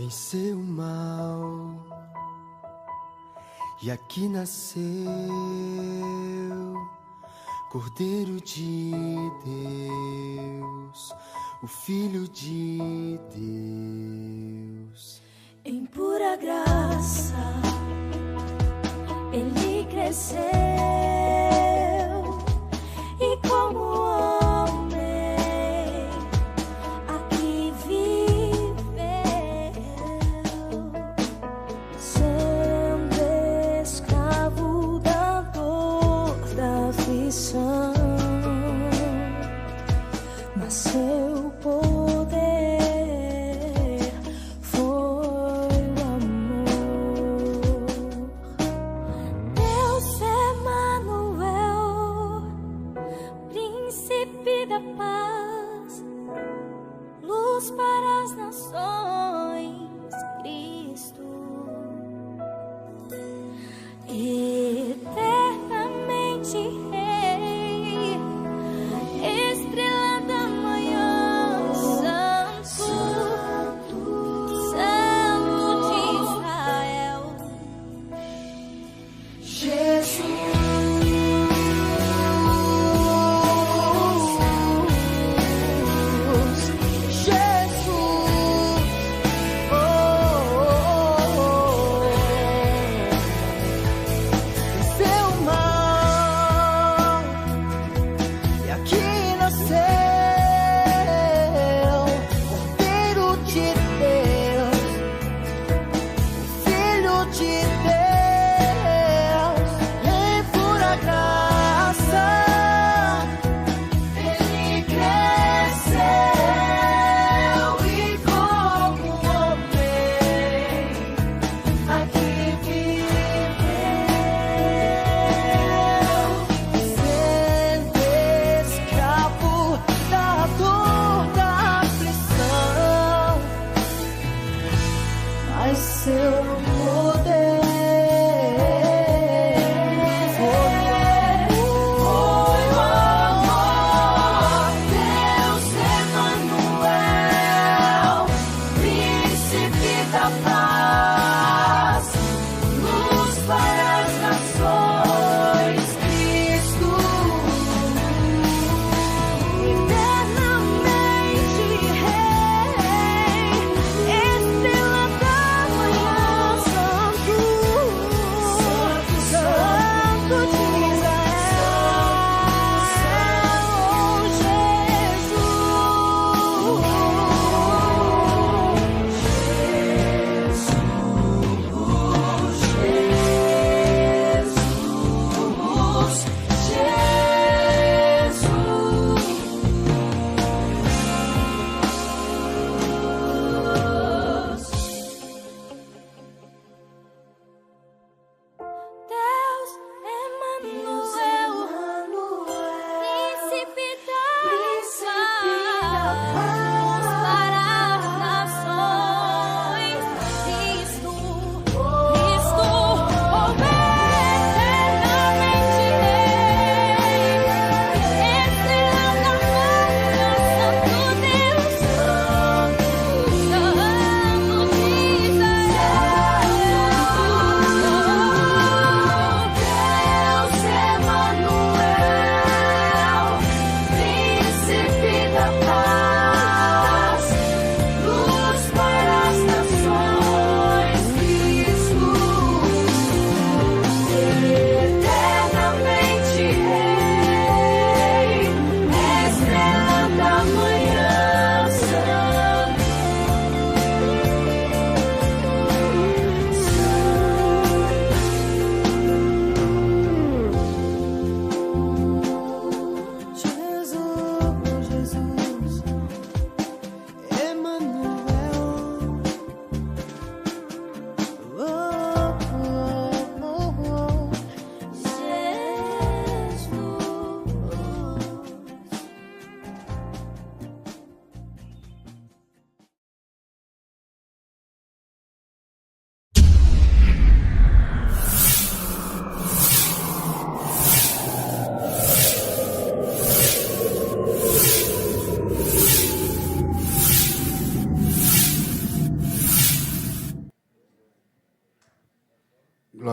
venceu o mal e aqui nasceu Cordeiro de Deus, o Filho de Deus. Em pura graça ele cresceu e como homem aqui viveu, sendo escravo da dor, da aflição, mas seu poder foi o amor. Deus Emanuel, príncipe da paz, luz para as nações, Cristo, eternamente Rei, estrela da manhã, Santo, Santo de Israel, Jesus. Filho de Deus,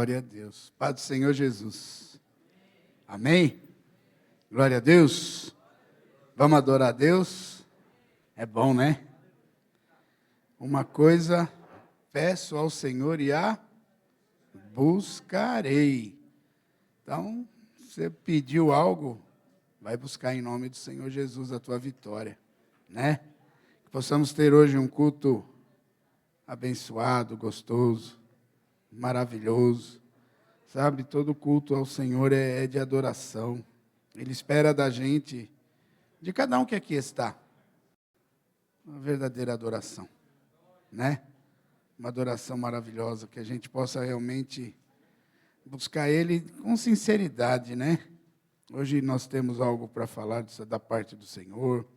Glória a Deus. Paz do Senhor Jesus. Amém? Glória a Deus. Vamos adorar a Deus? É bom, né? Uma coisa peço ao Senhor e a buscarei. Então, você pediu algo, vai buscar em nome do Senhor Jesus a tua vitória, né? Que possamos ter hoje um culto abençoado, gostoso, maravilhoso. Sabe, todo culto ao Senhor é de adoração. Ele espera da gente, de cada um que aqui está, uma verdadeira adoração, né? Uma adoração maravilhosa, que a gente possa realmente buscar Ele com sinceridade, né? Hoje nós temos algo para falar da parte do Senhor,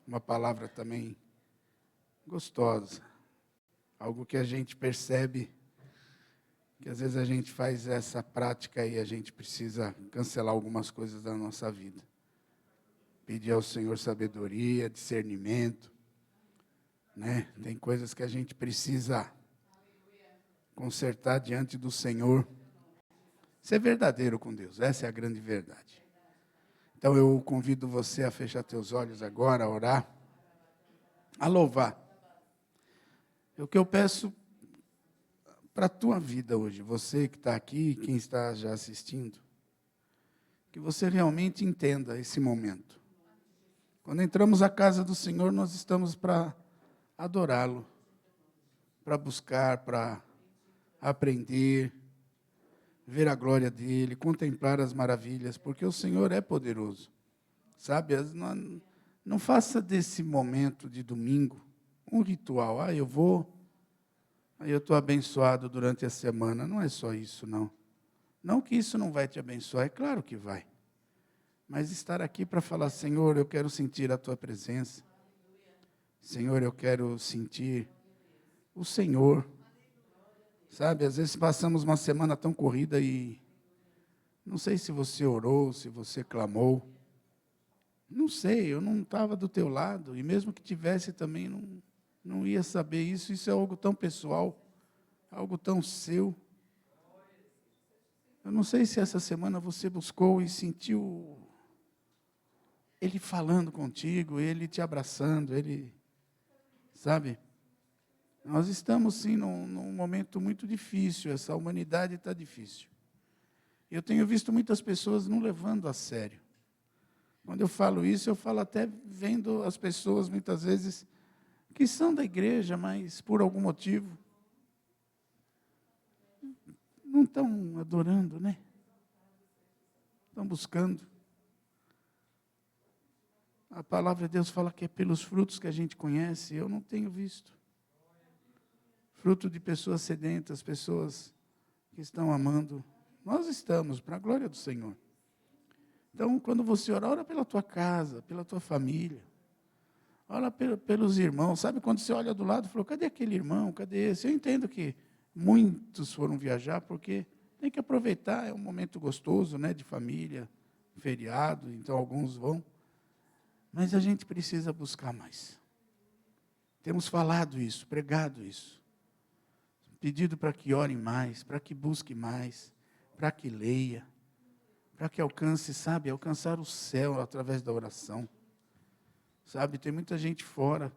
uma palavra também gostosa, algo que a gente percebe, que às vezes a gente faz essa prática e a gente precisa cancelar algumas coisas da nossa vida. Pedir ao Senhor sabedoria, discernimento, né? Tem coisas que a gente precisa consertar diante do Senhor. Ser verdadeiro com Deus, essa é a grande verdade. Então eu convido você a fechar teus olhos agora, a orar, a louvar. O que eu peço para a tua vida hoje, você que está aqui, quem está já assistindo, que você realmente entenda esse momento. Quando entramos à casa do Senhor, nós estamos para adorá-lo, para buscar, para aprender, ver a glória dele, contemplar as maravilhas, porque o Senhor é poderoso. Sabe, não faça desse momento de domingo um ritual. Eu vou, aí eu estou abençoado durante a semana. Não é só isso, não. Não que isso não vai te abençoar, é claro que vai. Mas estar aqui para falar, Senhor, eu quero sentir a tua presença. Senhor, eu quero sentir o Senhor. Sabe, às vezes passamos uma semana tão corrida e não sei se você orou, se você clamou. Não sei, eu não estava do teu lado. E mesmo que tivesse também, não ia saber isso. Isso é algo tão pessoal, algo tão seu. Eu não sei se essa semana você buscou e sentiu Ele falando contigo, Ele te abraçando, Ele, sabe? Nós estamos, sim, num momento muito difícil, essa humanidade está difícil. Eu tenho visto muitas pessoas não levando a sério. Quando eu falo isso, eu falo até vendo as pessoas, muitas vezes, que são da igreja, mas por algum motivo não estão adorando, né? Estão buscando. A palavra de Deus fala que é pelos frutos que a gente conhece. Eu não tenho visto. Fruto de pessoas sedentas, pessoas que estão amando. Nós estamos, para a glória do Senhor. Então, quando você ora, ora pela tua casa, pela tua família. Ora pelos irmãos. Sabe quando você olha do lado e fala, cadê aquele irmão, cadê esse? Eu entendo que muitos foram viajar, porque tem que aproveitar, é um momento gostoso, né, de família, feriado, então alguns vão. Mas a gente precisa buscar mais. Temos falado isso, pregado isso. Pedido para que ore mais, para que busque mais, para que leia, para que alcance, sabe, alcançar o céu através da oração. Sabe, tem muita gente fora,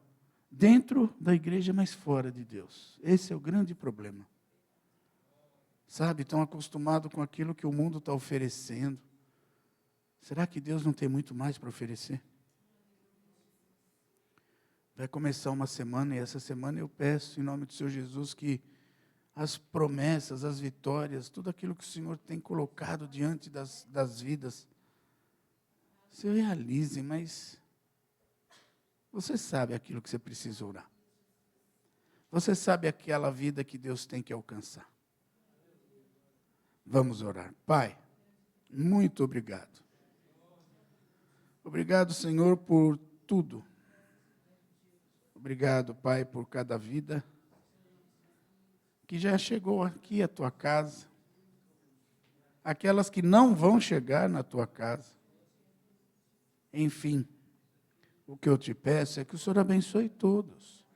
dentro da igreja, mas fora de Deus. Esse é o grande problema. Sabe, estão acostumados com aquilo que o mundo está oferecendo. Será que Deus não tem muito mais para oferecer? Vai começar uma semana, e essa semana eu peço, em nome do Senhor Jesus, que as promessas, as vitórias, tudo aquilo que o Senhor tem colocado diante das vidas, se realizem, mas você sabe aquilo que você precisa orar. Você sabe aquela vida que Deus tem que alcançar. Vamos orar. Pai, muito obrigado. Obrigado, Senhor, por tudo. Obrigado, Pai, por cada vida que já chegou aqui à tua casa, aquelas que não vão chegar na tua casa. Enfim, o que eu te peço é que o Senhor abençoe todos,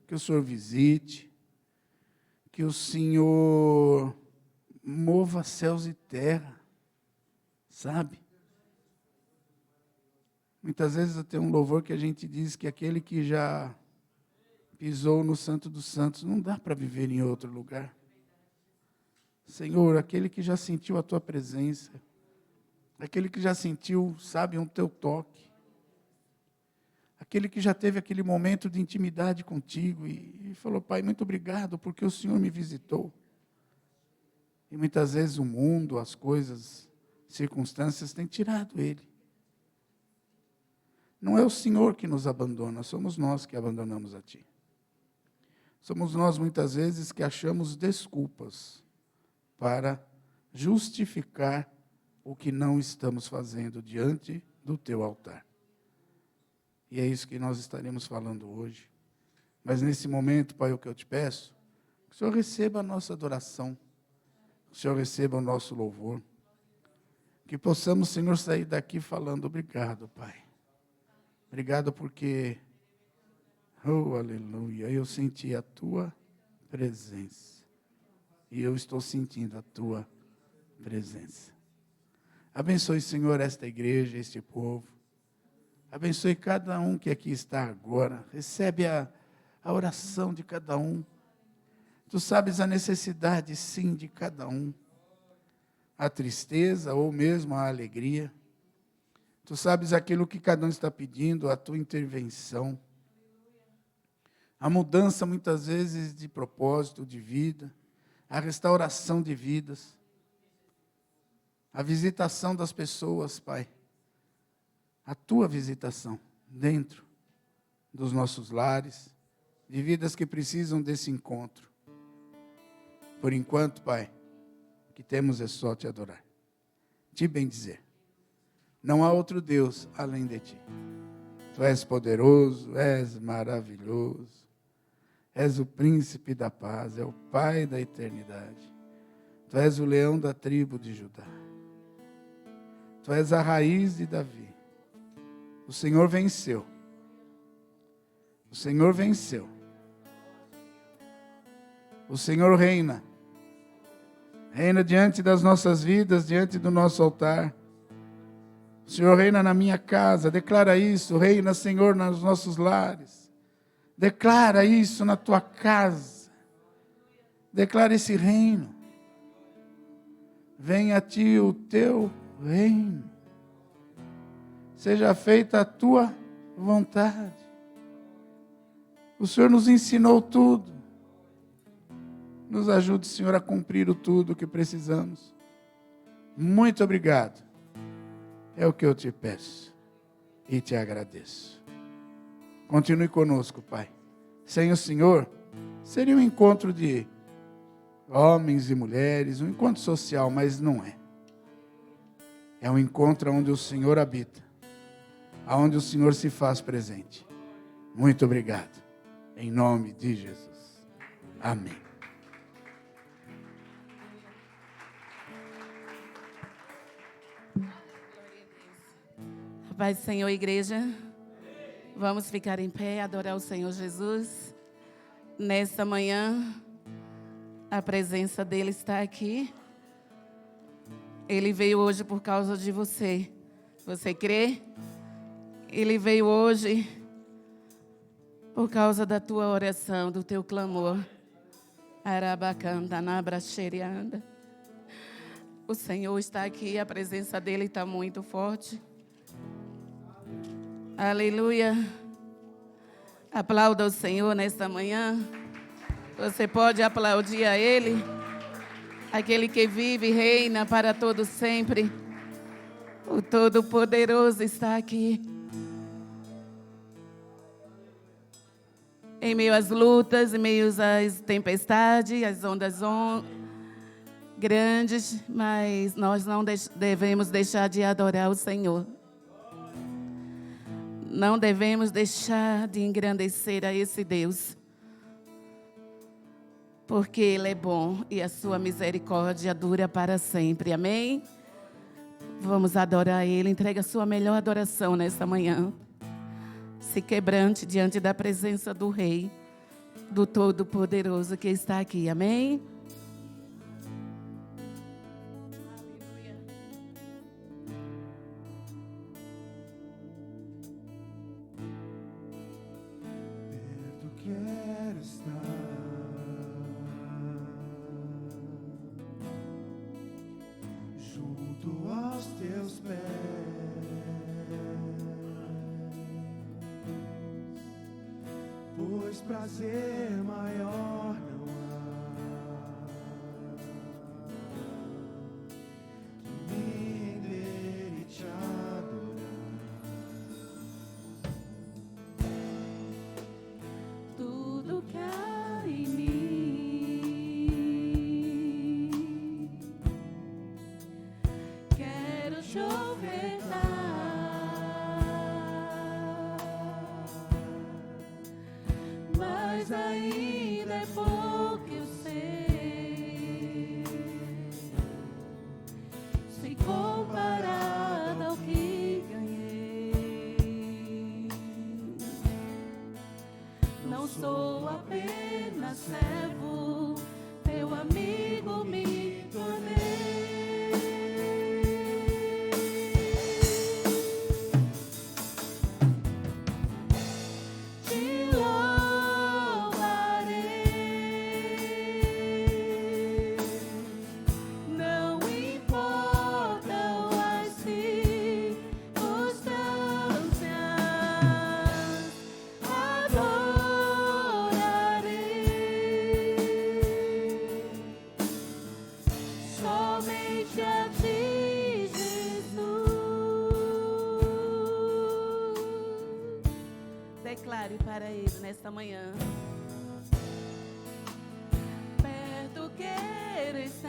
que o Senhor visite, que o Senhor mova céus e terra, sabe? Muitas vezes tem um louvor que a gente diz que aquele que já pisou no Santo dos Santos, não dá para viver em outro lugar. Senhor, aquele que já sentiu a tua presença, aquele que já sentiu, sabe, um teu toque, aquele que já teve aquele momento de intimidade contigo e falou, Pai, muito obrigado porque o Senhor me visitou. E muitas vezes o mundo, as coisas, circunstâncias têm tirado ele. Não é o Senhor que nos abandona, somos nós que abandonamos a Ti. Somos nós, muitas vezes, que achamos desculpas para justificar o que não estamos fazendo diante do Teu altar. E é isso que nós estaremos falando hoje. Mas nesse momento, Pai, o que eu te peço, que o Senhor receba a nossa adoração, que o Senhor receba o nosso louvor, que possamos, Senhor, sair daqui falando, obrigado, Pai. Obrigado porque, oh, aleluia, eu senti a Tua presença. E eu estou sentindo a Tua presença. Abençoe, Senhor, esta igreja, este povo. Abençoe cada um que aqui está agora. Recebe a oração de cada um. Tu sabes a necessidade, sim, de cada um. A tristeza ou mesmo a alegria. Tu sabes aquilo que cada um está pedindo, a tua intervenção. A mudança, muitas vezes, de propósito, de vida. A restauração de vidas. A visitação das pessoas, Pai. A tua visitação dentro dos nossos lares, de vidas que precisam desse encontro. Por enquanto, Pai, o que temos é só te adorar, te bendizer. Não há outro Deus além de ti. Tu és poderoso, és maravilhoso, és o príncipe da paz, é o Pai da eternidade. Tu és o leão da tribo de Judá. Tu és a raiz de Davi. O Senhor venceu. O Senhor venceu. O Senhor reina. Reina diante das nossas vidas, diante do nosso altar. O Senhor reina na minha casa. Declara isso. Reina, Senhor, nos nossos lares. Declara isso na tua casa. Declara esse reino. Venha a ti o teu reino. Seja feita a tua vontade. O Senhor nos ensinou tudo. Nos ajude, Senhor, a cumprir o tudo que precisamos. Muito obrigado. É o que eu te peço e te agradeço. Continue conosco, Pai. Sem o Senhor, seria um encontro de homens e mulheres, um encontro social, mas não é. É um encontro onde o Senhor habita. Aonde o Senhor se faz presente. Muito obrigado. Em nome de Jesus. Amém. Paz do Senhor, igreja. Vamos ficar em pé, adorar o Senhor Jesus. Nesta manhã, a presença dEle está aqui. Ele veio hoje por causa de você. Você crê? Ele veio hoje por causa da tua oração, do teu clamor. Arabacanda, nabraxerianda. O Senhor está aqui, a presença dEle está muito forte. Aleluia. Aplauda o Senhor nesta manhã. Você pode aplaudir a Ele, aquele que vive e reina para todo sempre. O Todo-Poderoso está aqui. Em meio às lutas, em meio às tempestades, às ondas grandes, mas nós não devemos deixar de adorar o Senhor. Não devemos deixar de engrandecer a esse Deus. Porque Ele é bom e a sua misericórdia dura para sempre. Amém? Vamos adorar Ele. Entrega a sua melhor adoração nesta manhã. Se quebrante diante da presença do Rei, do Todo-Poderoso que está aqui. Amém? quero estar junto aos teus pés, pois prazer maior não há que me render e te adorar. Tudo que há em mim quero te ofertar, mas ainda é pouco eu sei, se comparado ao que ganhei. Não sou apenas servo, teu amigo me tornei. Te louvarei, não importam as circunstâncias, somente a ti, Jesus. Declare para Ele nesta manhã. Perto quero estar,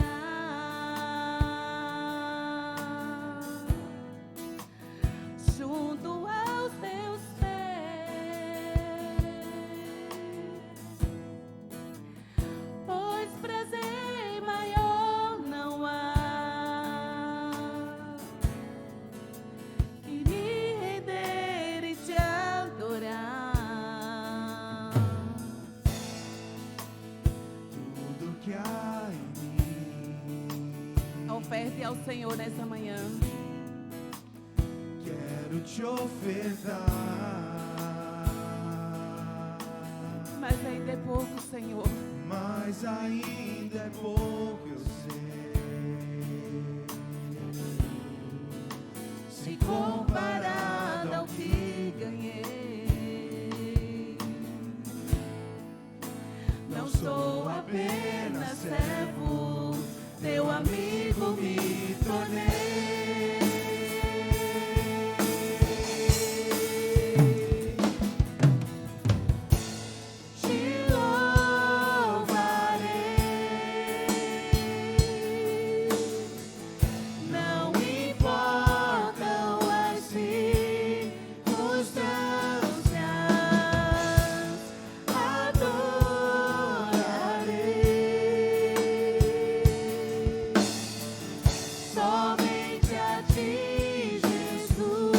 junto aos teus pés, pois prazer maior não há que me render e te adorar. Tudo que há em mim Oferte ao Senhor nessa manhã. quero te ofertar, Mas ainda é pouco, Senhor. mas ainda é pouco eu sei, Se comparado ao que ganhei. Não sou apenas servo, teu amigo me tornei. Te louvarei, não importam as circunstâncias, adorarei somente a ti, Jesus.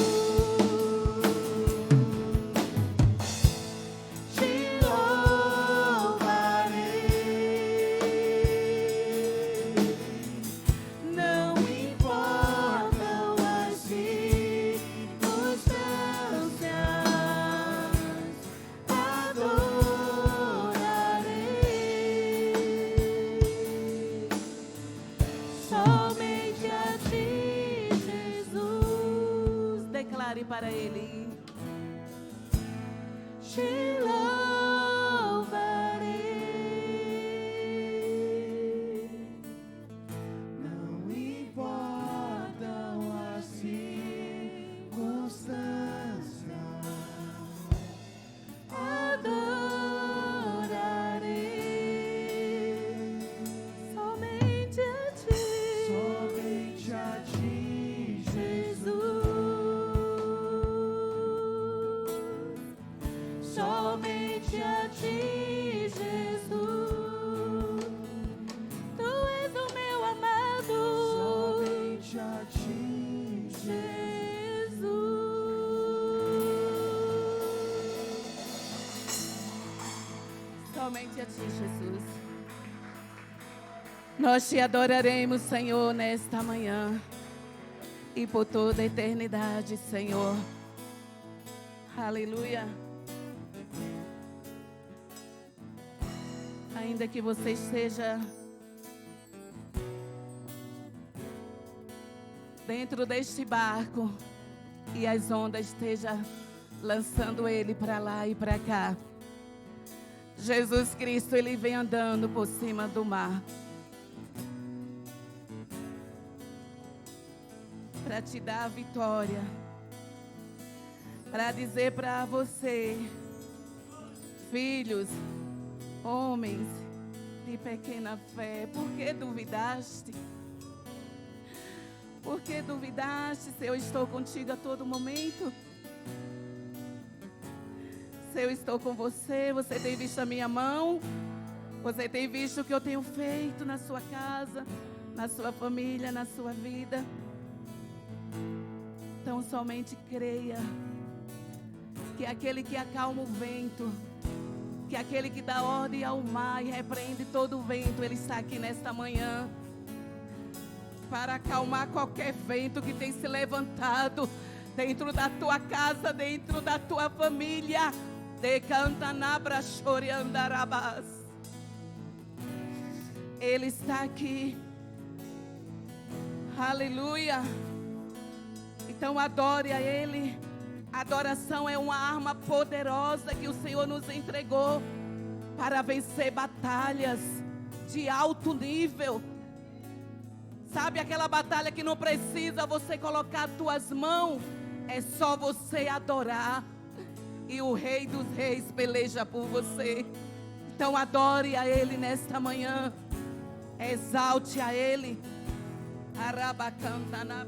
Te louvarei, não importam as circunstâncias, adorarei somente a ti, Jesus. Declare para Ele. Te louvarei, não importam as circunstâncias, adorarei somente a ti, somente a ti, Jesus. Somente a ti, Jesus. Tu és o meu amado, somente a ti, Jesus. Somente a ti, Jesus. Nós te adoraremos, Senhor, nesta manhã e por toda a eternidade, Senhor. Aleluia. Ainda que você esteja dentro deste barco e as ondas estejam lançando ele para lá e para cá, Jesus Cristo, ele vem andando por cima do mar para te dar a vitória, para dizer para você, filhos, homens de pequena fé, por que duvidaste? Por que duvidaste se eu estou contigo a todo momento? Se eu estou com você, você tem visto a minha mão? Você tem visto o que eu tenho feito na sua casa, na sua família, na sua vida? Então somente creia que aquele que acalma o vento, que aquele que dá ordem ao mar e repreende todo o vento, ele está aqui nesta manhã para acalmar qualquer vento que tem se levantado dentro da tua casa, dentro da tua família. Decanta nabra choriandarabás. Ele está aqui. Aleluia. Então adore a Ele. Adoração é uma arma poderosa que o Senhor nos entregou para vencer batalhas de alto nível. Sabe aquela batalha que não precisa você colocar as tuas mãos? É só você adorar. E o Rei dos Reis peleja por você. Então adore a Ele nesta manhã. Exalte a Ele. Arabacantana.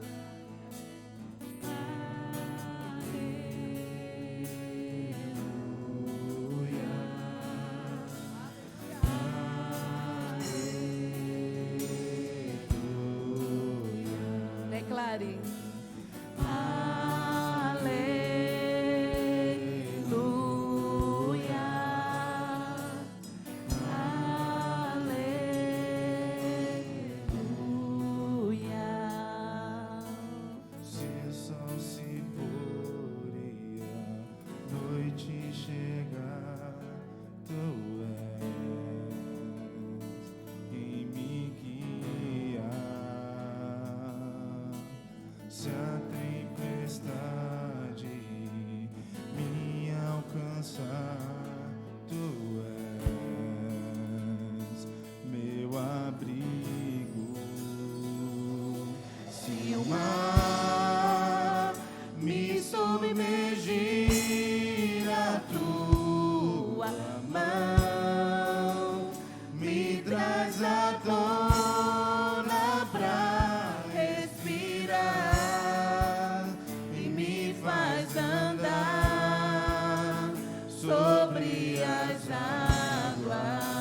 Declare. Se o sol se pôr e a noite chegar, tu és quem me guia. Se a tempestade me alcançar, tu és meu abrigo. Se o mar me submergir, a tua mão me traz à tona pra respirar e me faz andar sobre as águas.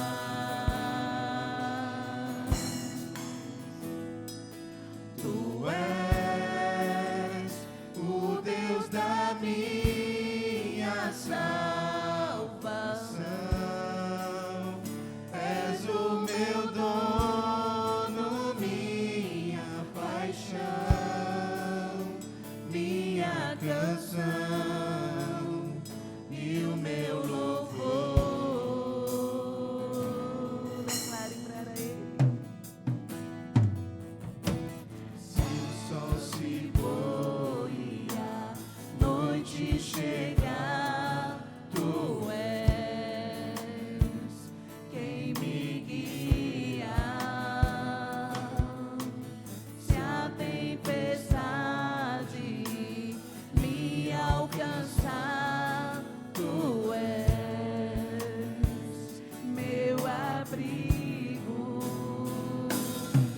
Tu és o Deus da minha salvação, és o meu dono, minha paixão, minha canção e o meu louvor. Declare para Ele. Se o sol se pôr e a noite chegar, tu és quem me guia. Se a tempestade me alcançar, tu és meu abrigo.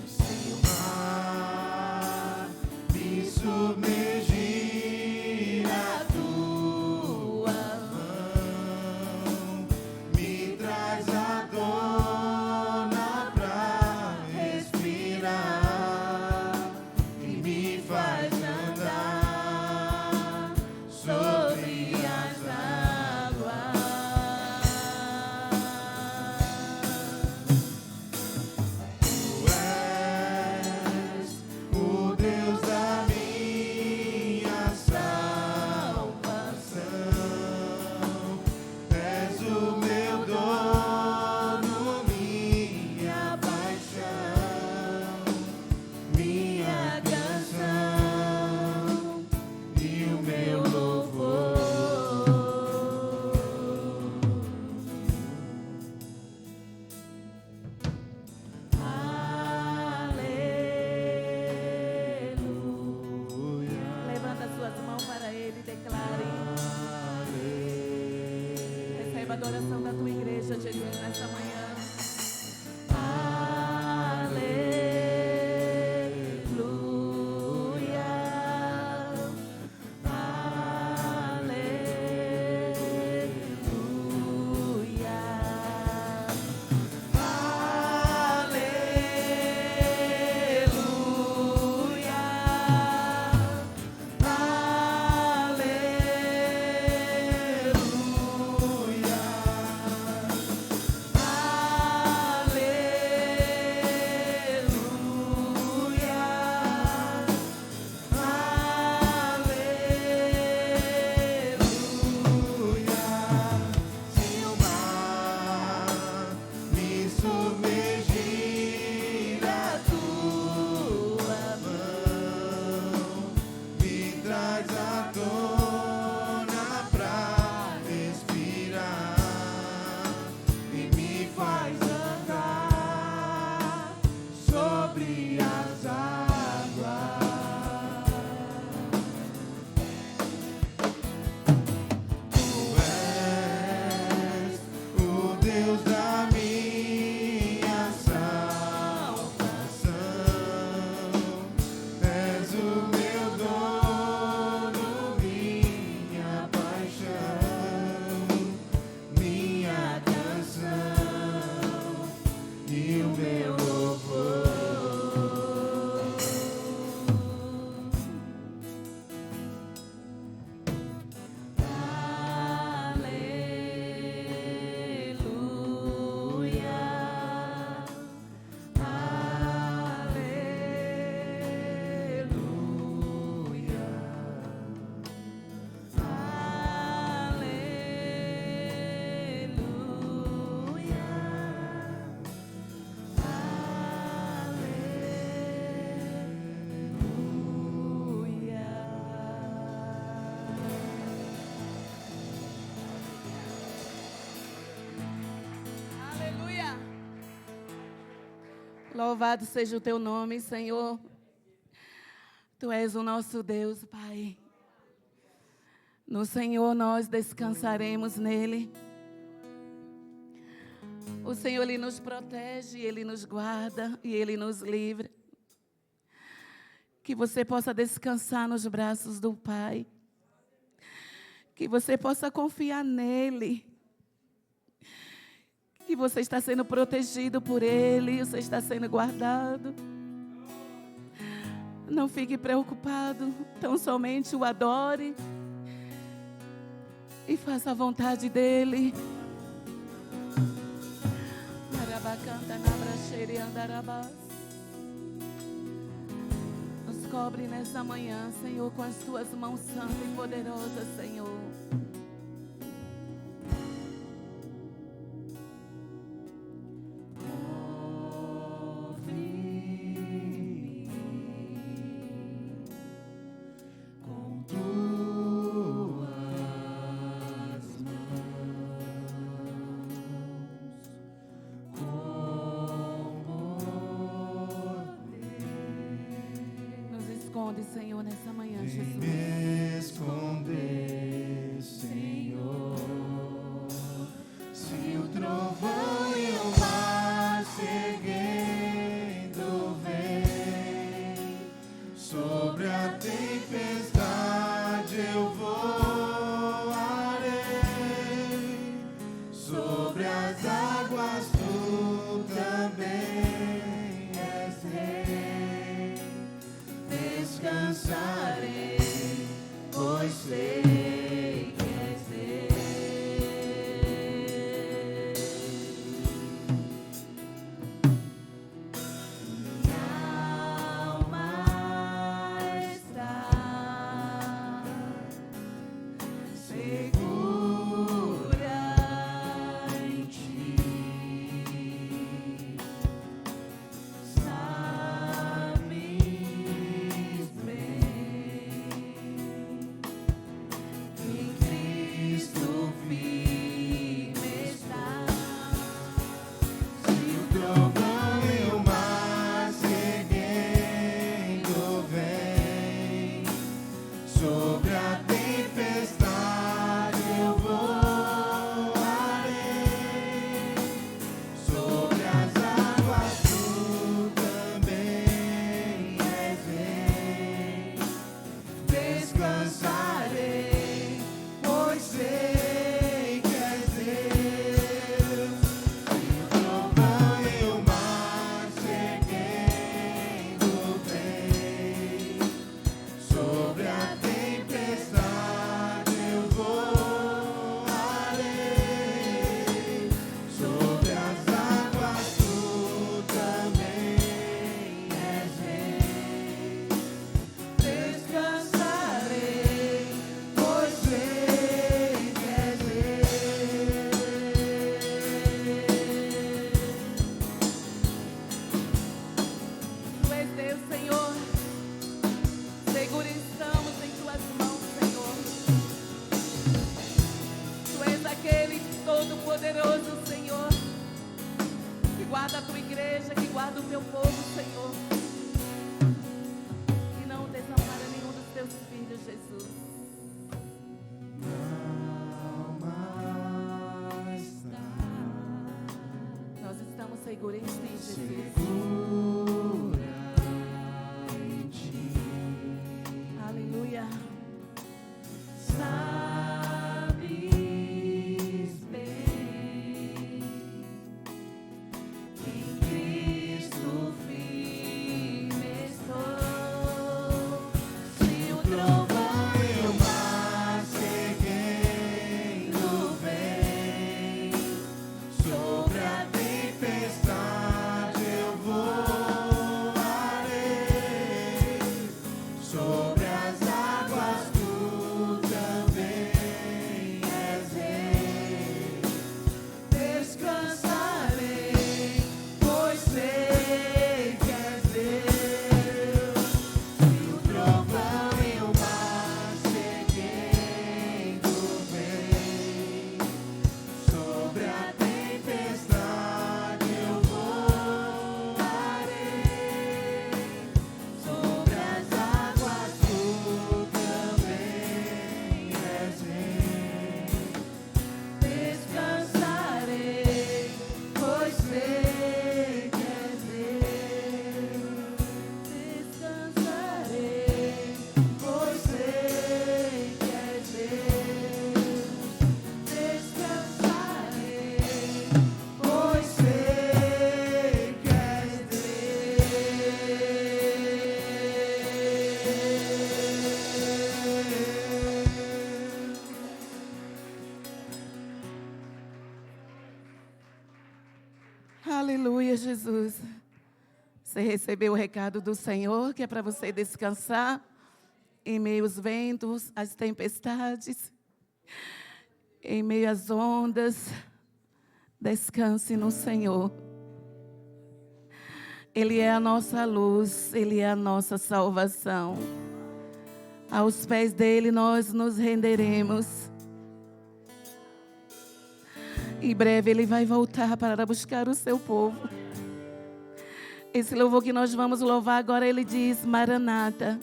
Se o mar me submergir, a tua mão me traz à tona pra respirar e me faz andar sobre as águas. Tu és o Deus da minha adoração da tua igreja, Jesus, nessa manhã. Louvado seja o teu nome, Senhor. Tu és o nosso Deus, Pai. No Senhor nós descansaremos nele. O Senhor, Ele nos protege, Ele nos guarda e Ele nos livra. Que você possa descansar nos braços do Pai. Que você possa confiar nele. Que você está sendo protegido por Ele, você está sendo guardado. Não fique preocupado, tão somente o adore e faça a vontade dEle. Nos cobre nessa manhã, Senhor, com as tuas mãos santas e poderosas, Senhor. Esconde, Senhor, nessa manhã, Jesus. Me esconder, Senhor. Se o trovão e o mar seguindo vem, sobre a tempestade eu voarei, sobre as águas tu também és rei. Descansarei, pois sei que és Deus. Minha alma está segura em ti. Sabes bem guarda o meu povo, Senhor. E não desampara nenhum dos teus filhos, Jesus. Nós estamos seguros em ti, Jesus. Aleluia. Sabes bem, em Cristo firme estou. Se o trovão e o mar seguindo vem, sobre a tempestade eu voarei, sobre as águas tu também és rei. Descansarei, pois sei que és Deus. E o trovão e o mar seguindo vem, sobre a tempestade eu voarei, sobre as águas tu também és rei. Descansarei, pois sei que és Deus. Descansarei, pois sei que és Deus. Descansarei, pois sei que és Deus. Aleluia, Jesus. Você recebeu o recado do Senhor, que é para você descansar em meio aos ventos, às tempestades, em meio às ondas. Descanse no Senhor. Ele é a nossa luz, Ele é a nossa salvação. Aos pés dele nós nos renderemos. Em breve Ele vai voltar para buscar o seu povo. Esse louvor que nós vamos louvar agora, ele diz Maranata.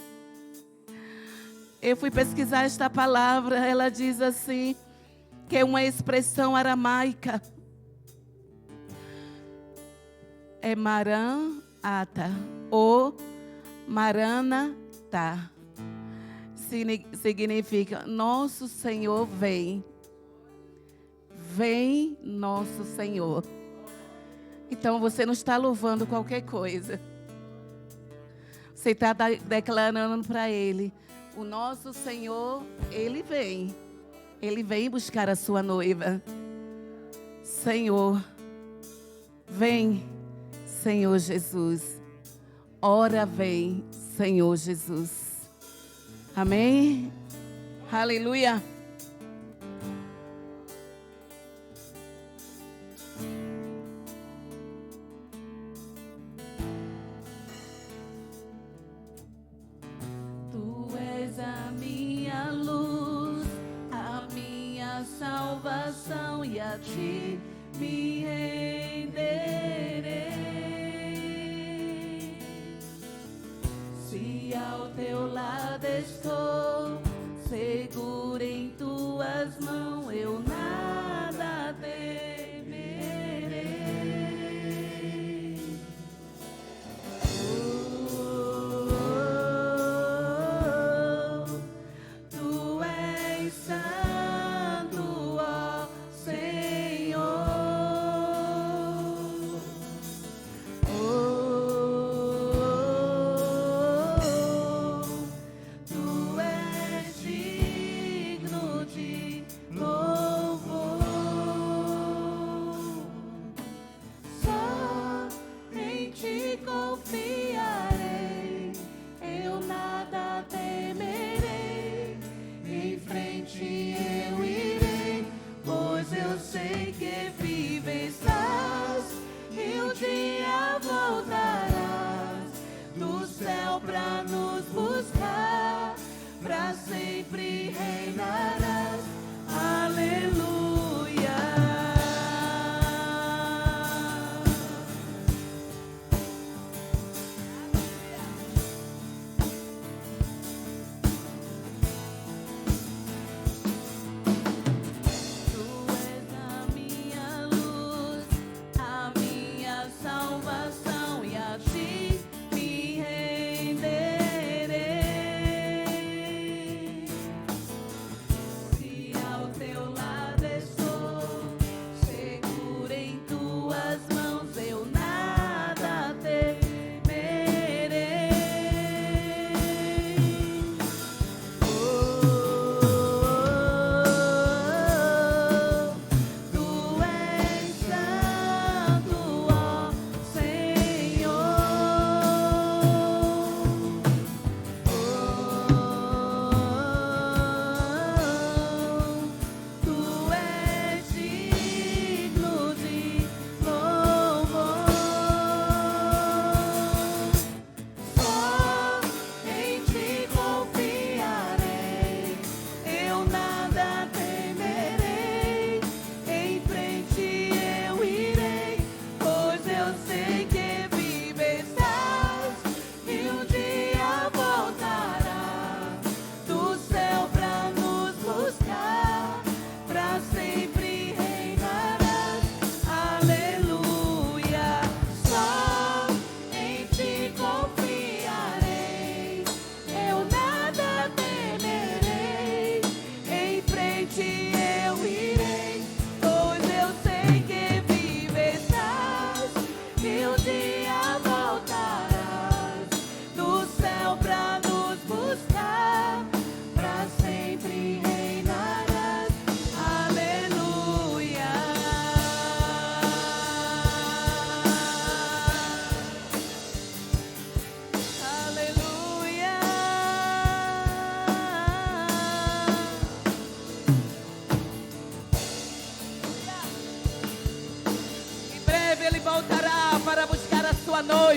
Eu fui pesquisar esta palavra, ela diz assim, que é uma expressão aramaica. É Maranata ou Maranatá. Significa nosso Senhor vem. Vem nosso Senhor. Então você não está louvando qualquer coisa. Você está declarando para Ele. O nosso Senhor, Ele vem. Ele vem buscar a sua noiva. Senhor, vem, Senhor Jesus. Ora vem, Senhor Jesus. Amém? Aleluia. Tu és a minha luz, a minha salvação, e a ti me renderei. Se ao teu lado estou, seguro em tuas mãos, eu nada temerei. Tu és santo, ó Senhor. Tu és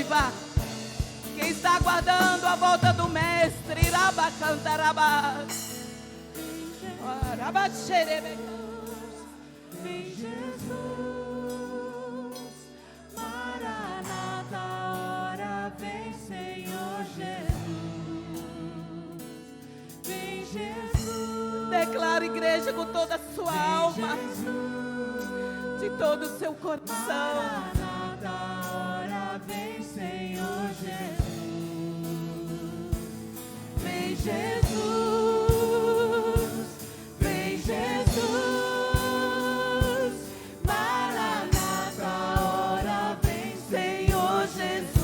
noiva que está aguardando a volta do mestre. Rabacantarabá. Vem Jesus, Maranata, hora vem Senhor Jesus. Vem Jesus. Declara, igreja, com toda a sua alma, de todo o seu coração. Maranata, hora vem Senhor Jesus. Vem Jesus. Vem Jesus. Maranata, hora vem Senhor Jesus.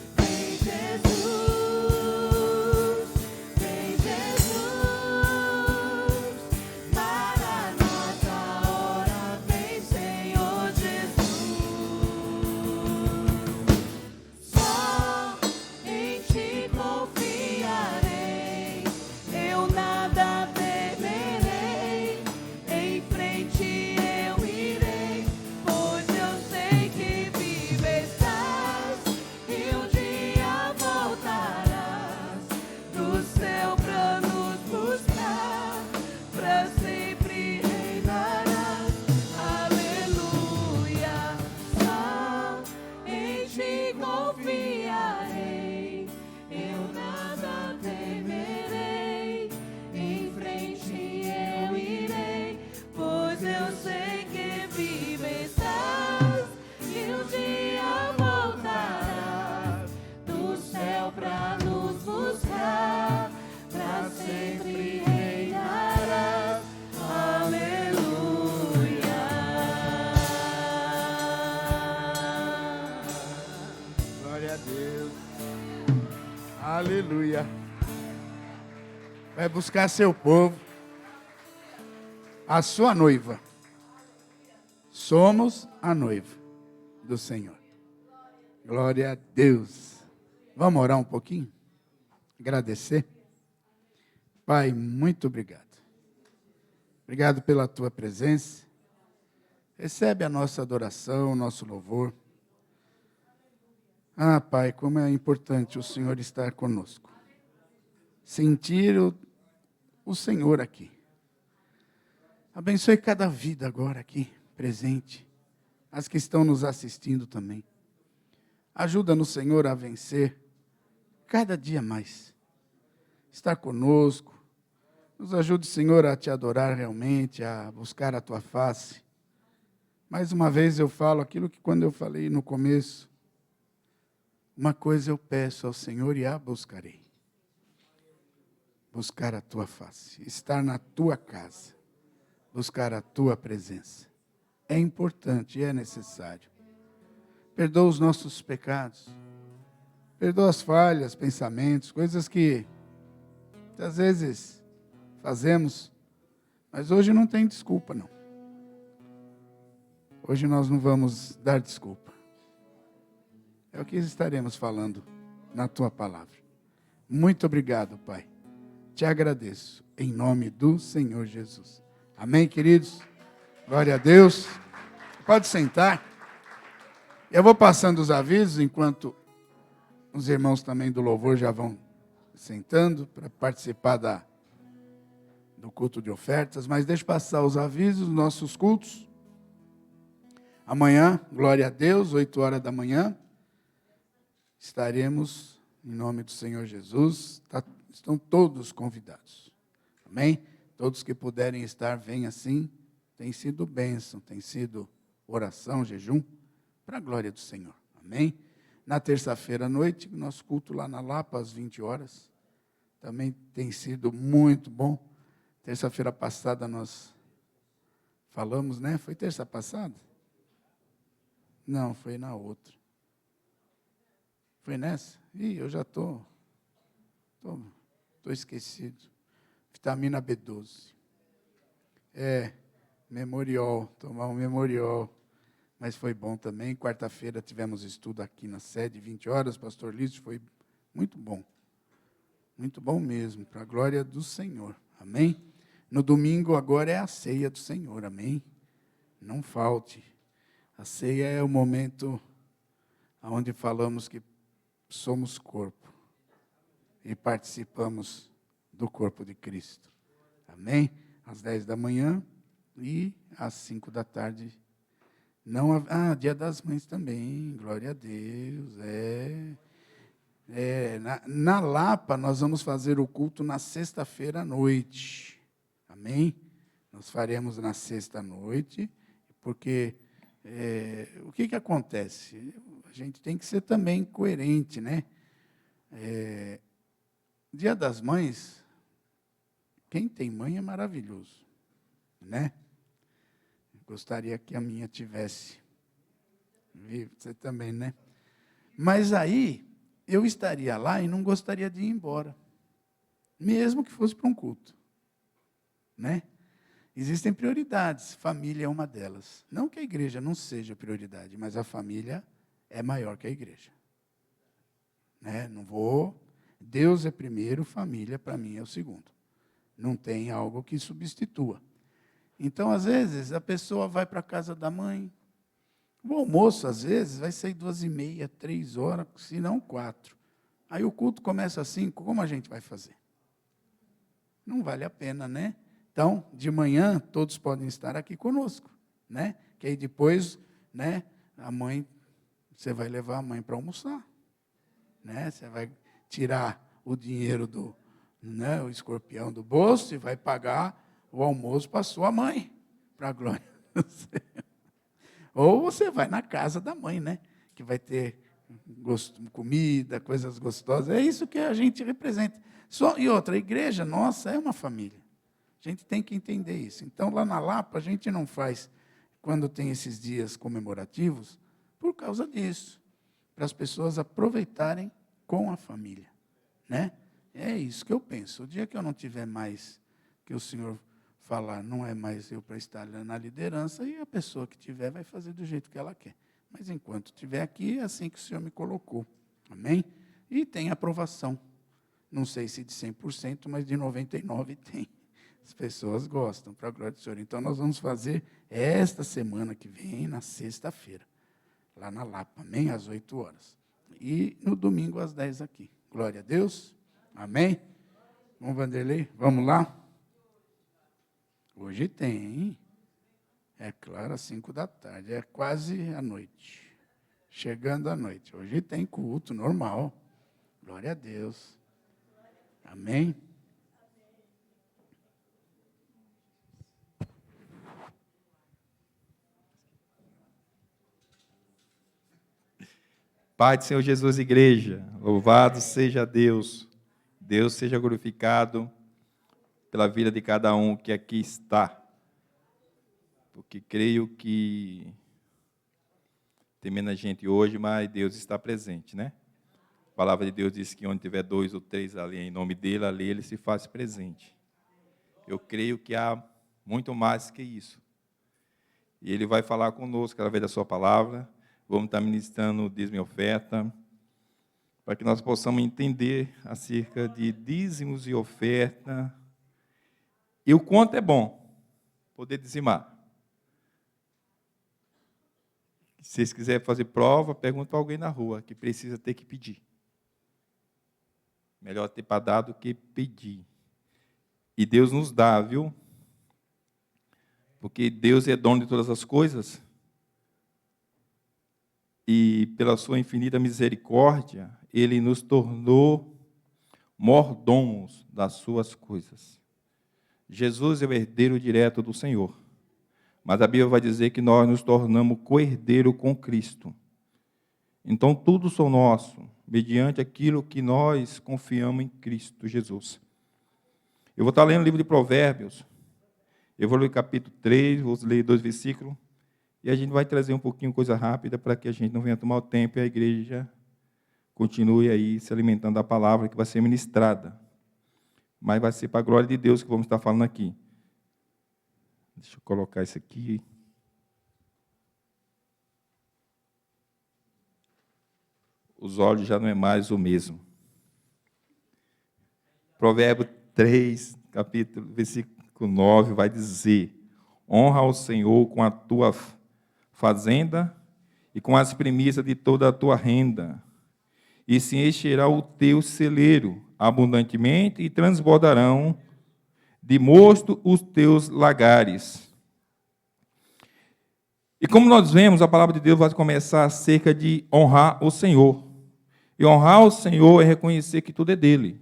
Vem Jesus. Vem Jesus. Maranata, hora vem Senhor Jesus. Só em ti confiarei, eu nada temerei, em frente eu irei, pois eu sei que vivo estás e um dia voltarás do céu pra nos buscar, pra sempre reinarás. Aleluia. Só em ti confiarei, eu nada temerei, em frente eu irei, pois eu sei que vivo estás e um dia voltarás do céu pra nos buscar, pra sempre reinarás. Aleluia. Glória a Deus. Aleluia. Vai buscar seu povo, a sua noiva. Somos a noiva do Senhor. Glória a Deus. Vamos orar um pouquinho? Agradecer. Pai, muito obrigado. Obrigado pela tua presença. Recebe a nossa adoração, o nosso louvor. Ah, Pai, como é importante o Senhor estar conosco. Sentir o Senhor aqui. Abençoe cada vida agora aqui, presente. As que estão nos assistindo também. Ajuda-nos, Senhor, a vencer cada dia mais. Estar conosco. Nos ajude, Senhor, a te adorar realmente, a buscar a tua face. Mais uma vez eu falo aquilo que quando eu falei no começo. Uma coisa eu peço ao Senhor e a buscarei. Buscar a tua face, estar na tua casa, buscar a tua presença. É importante e é necessário. Perdoa os nossos pecados, perdoa as falhas, pensamentos, coisas que às vezes fazemos, mas hoje não tem desculpa não. Hoje nós não vamos dar desculpa. É o que estaremos falando na tua palavra. Muito obrigado, Pai. Te agradeço, em nome do Senhor Jesus. Amém, queridos? Glória a Deus. Pode sentar. Eu vou passando os avisos, enquanto os irmãos também do louvor já vão sentando para participar do culto de ofertas. Mas deixa eu passar os avisos dos nossos cultos. Amanhã, glória a Deus, 8 horas da manhã. Estaremos, em nome do Senhor Jesus, estão todos convidados, amém? Todos que puderem estar, venham assim, tem sido bênção, tem sido oração, jejum, para a glória do Senhor, amém? Na terça-feira à noite, nosso culto lá na Lapa, às 20 horas, também tem sido muito bom. Terça-feira passada nós falamos, né? Foi terça passada? Não, foi na outra. Foi nessa? Ih, eu já estou esquecido. Vitamina B12. Memorial, tomar um memorial. Mas foi bom também. Quarta-feira tivemos estudo aqui na sede, 20 horas. Pastor Lício, foi muito bom. Muito bom mesmo, para a glória do Senhor. Amém? No domingo agora é a ceia do Senhor. Amém? Não falte. A ceia é o momento onde falamos que somos corpo e participamos do corpo de Cristo. Amém? Às 10 da manhã e às 5 da tarde. Não, Dia das Mães também, glória a Deus. Na Lapa, nós vamos fazer o culto na sexta-feira à noite. Amém? Nós faremos na sexta-noite, porque o que acontece? A gente tem que ser também coerente, né? Dia das Mães, quem tem mãe é maravilhoso, né? Gostaria que a minha tivesse. Você também, né? Mas aí, eu estaria lá e não gostaria de ir embora. Mesmo que fosse para um culto. Né? Existem prioridades. Família é uma delas. Não que a igreja não seja prioridade, mas a família é maior que a igreja. Né? Não vou... Deus é primeiro, família para mim é o segundo. Não tem algo que substitua. Então, às vezes, a pessoa vai para a casa da mãe. O almoço, às vezes, vai sair 2h30, 3 horas, se não 4. Aí o culto começa às 5, como a gente vai fazer? Não vale a pena, né? Então, de manhã, todos podem estar aqui conosco, né? Que aí depois, né, a mãe, você vai levar a mãe para almoçar, né? Você vai tirar o dinheiro né, o escorpião do bolso e vai pagar o almoço para sua mãe, para a glória do Senhor. Ou você vai na casa da mãe, né? Que vai ter comida, coisas gostosas. É isso que a gente representa. E outra, a igreja nossa é uma família. A gente tem que entender isso. Então, lá na Lapa, a gente não faz, quando tem esses dias comemorativos, por causa disso. Para as pessoas aproveitarem com a família. Né? É isso que eu penso. O dia que eu não tiver mais, que o Senhor falar, não é mais eu para estar na liderança, e a pessoa que tiver vai fazer do jeito que ela quer. Mas enquanto estiver aqui, é assim que o Senhor me colocou. Amém? E tem aprovação. Não sei se de 100%, mas de 99% tem. As pessoas gostam, para a glória do Senhor. Então, nós vamos fazer esta semana que vem, na sexta-feira, lá na Lapa, amém? Às 8 horas. E no domingo, às 10 aqui. Glória a Deus. Amém? Vamos, Vanderlei? Vamos lá? Hoje tem, hein? É claro, às 5 da tarde. É quase à noite. Chegando à noite. Hoje tem culto normal. Glória a Deus. Amém? Pai do Senhor Jesus, igreja, louvado seja Deus. Deus seja glorificado pela vida de cada um que aqui está. Porque creio que tem menos gente hoje, mas Deus está presente, né? A palavra de Deus diz que onde tiver 2 ou 3 ali em nome dele, ali ele se faz presente. Eu creio que há muito mais que isso. E ele vai falar conosco através da sua palavra. Vamos estar ministrando o dízimo e oferta, para que nós possamos entender acerca de dízimos e oferta, e o quanto é bom poder dizimar. Se vocês quiserem fazer prova, pergunta a alguém na rua, que precisa ter que pedir. Melhor ter para dar do que pedir. E Deus nos dá, viu? Porque Deus é dono de todas as coisas. E pela sua infinita misericórdia, Ele nos tornou mordomos das suas coisas. Jesus é o herdeiro direto do Senhor. Mas a Bíblia vai dizer que nós nos tornamos co-herdeiro com Cristo. Então, tudo são nosso, mediante aquilo que nós confiamos em Cristo Jesus. Eu vou estar lendo o livro de Provérbios. Eu vou ler o capítulo 3, vou ler 2 versículos. E a gente vai trazer um pouquinho coisa rápida para que a gente não venha tomar o tempo e a igreja continue aí se alimentando da palavra que vai ser ministrada. Mas vai ser para a glória de Deus que vamos estar falando aqui. Deixa eu colocar isso aqui. Os olhos já não é mais o mesmo. Provérbio 3, versículo 9, vai dizer: honra ao Senhor com a tua fazenda e com as primícias de toda a tua renda. E se encherá o teu celeiro abundantemente, e transbordarão de mosto os teus lagares. E como nós vemos, a palavra de Deus vai começar acerca de honrar o Senhor. E honrar o Senhor é reconhecer que tudo é dele.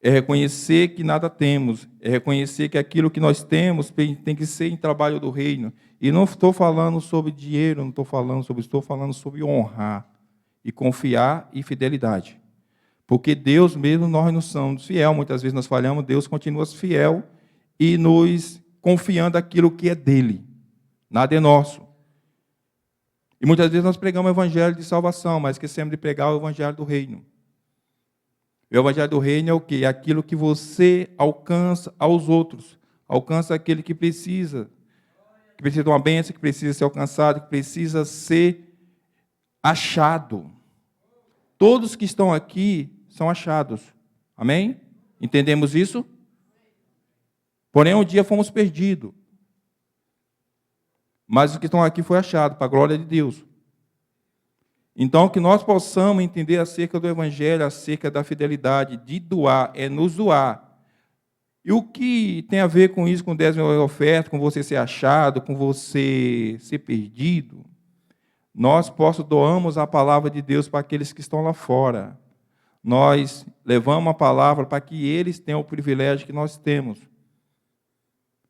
É reconhecer que nada temos. É reconhecer que aquilo que nós temos tem que ser em trabalho do reino. E não estou falando sobre dinheiro, não estou falando sobre isso, estou falando sobre honrar e confiar e fidelidade. Porque Deus mesmo, nós não somos fiel, muitas vezes nós falhamos, Deus continua fiel e nos confiando aquilo que é dele. Nada é nosso. E muitas vezes nós pregamos o evangelho de salvação, mas esquecemos de pregar o evangelho do reino. O evangelho do reino é o quê? É aquilo que você alcança aos outros. Alcança aquele que precisa de uma bênção, que precisa ser alcançado, que precisa ser achado. Todos que estão aqui são achados. Amém? Entendemos isso? Porém, um dia fomos perdidos. Mas os que estão aqui foi achado, para a glória de Deus. Então, que nós possamos entender acerca do Evangelho, acerca da fidelidade, de doar, é nos doar. E o que tem a ver com isso, com 10 mil ofertas, com você ser achado, com você ser perdido? Nós doamos a palavra de Deus para aqueles que estão lá fora. Nós levamos a palavra para que eles tenham o privilégio que nós temos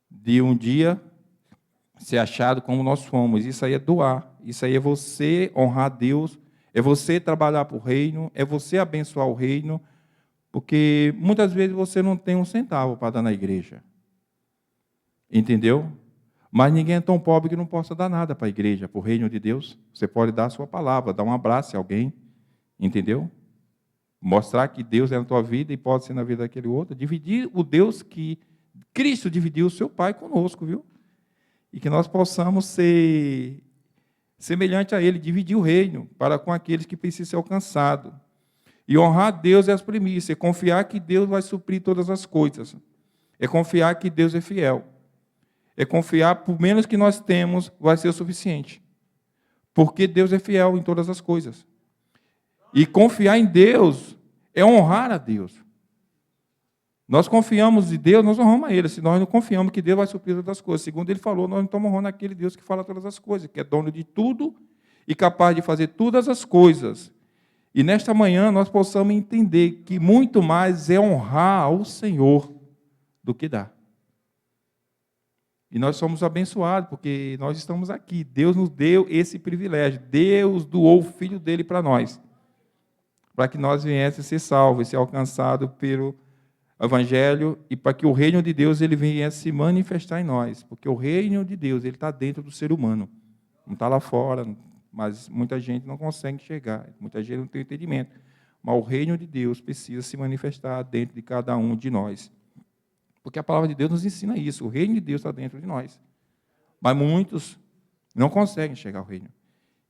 de um dia ser achado como nós fomos. Isso aí é doar. Isso aí é você honrar Deus, é você trabalhar para o reino, é você abençoar o reino, porque muitas vezes você não tem um centavo para dar na igreja. Entendeu? Mas ninguém é tão pobre que não possa dar nada para a igreja, para o reino de Deus. Você pode dar a sua palavra, dar um abraço a alguém. Entendeu? Mostrar que Deus é na tua vida e pode ser na vida daquele outro. Dividir o Deus que Cristo dividiu o seu Pai conosco, viu? E que nós possamos ser semelhante a Ele, dividir o reino para com aqueles que precisam ser alcançados. E honrar Deus é as primícias, é confiar que Deus vai suprir todas as coisas. É confiar que Deus é fiel. É confiar, por menos que nós temos, vai ser o suficiente. Porque Deus é fiel em todas as coisas. E confiar em Deus é honrar a Deus. Nós confiamos em Deus, nós honramos a Ele. Se nós não confiamos que Deus vai suprir todas as coisas. Segundo Ele falou, nós não estamos honrando aquele Deus que fala todas as coisas, que é dono de tudo e capaz de fazer todas as coisas. E nesta manhã nós possamos entender que muito mais é honrar ao Senhor do que dar. E nós somos abençoados, porque nós estamos aqui. Deus nos deu esse privilégio. Deus doou o Filho dele para nós, para que nós viéssemos ser salvos, ser alcançados pelo Evangelho, e para que o reino de Deus ele viesse se manifestar em nós. Porque o reino de Deus ele está dentro do ser humano. Não está lá fora, mas muita gente não consegue chegar. Muita gente não tem entendimento. Mas o reino de Deus precisa se manifestar dentro de cada um de nós. Porque a palavra de Deus nos ensina isso. O reino de Deus está dentro de nós. Mas muitos não conseguem chegar ao reino.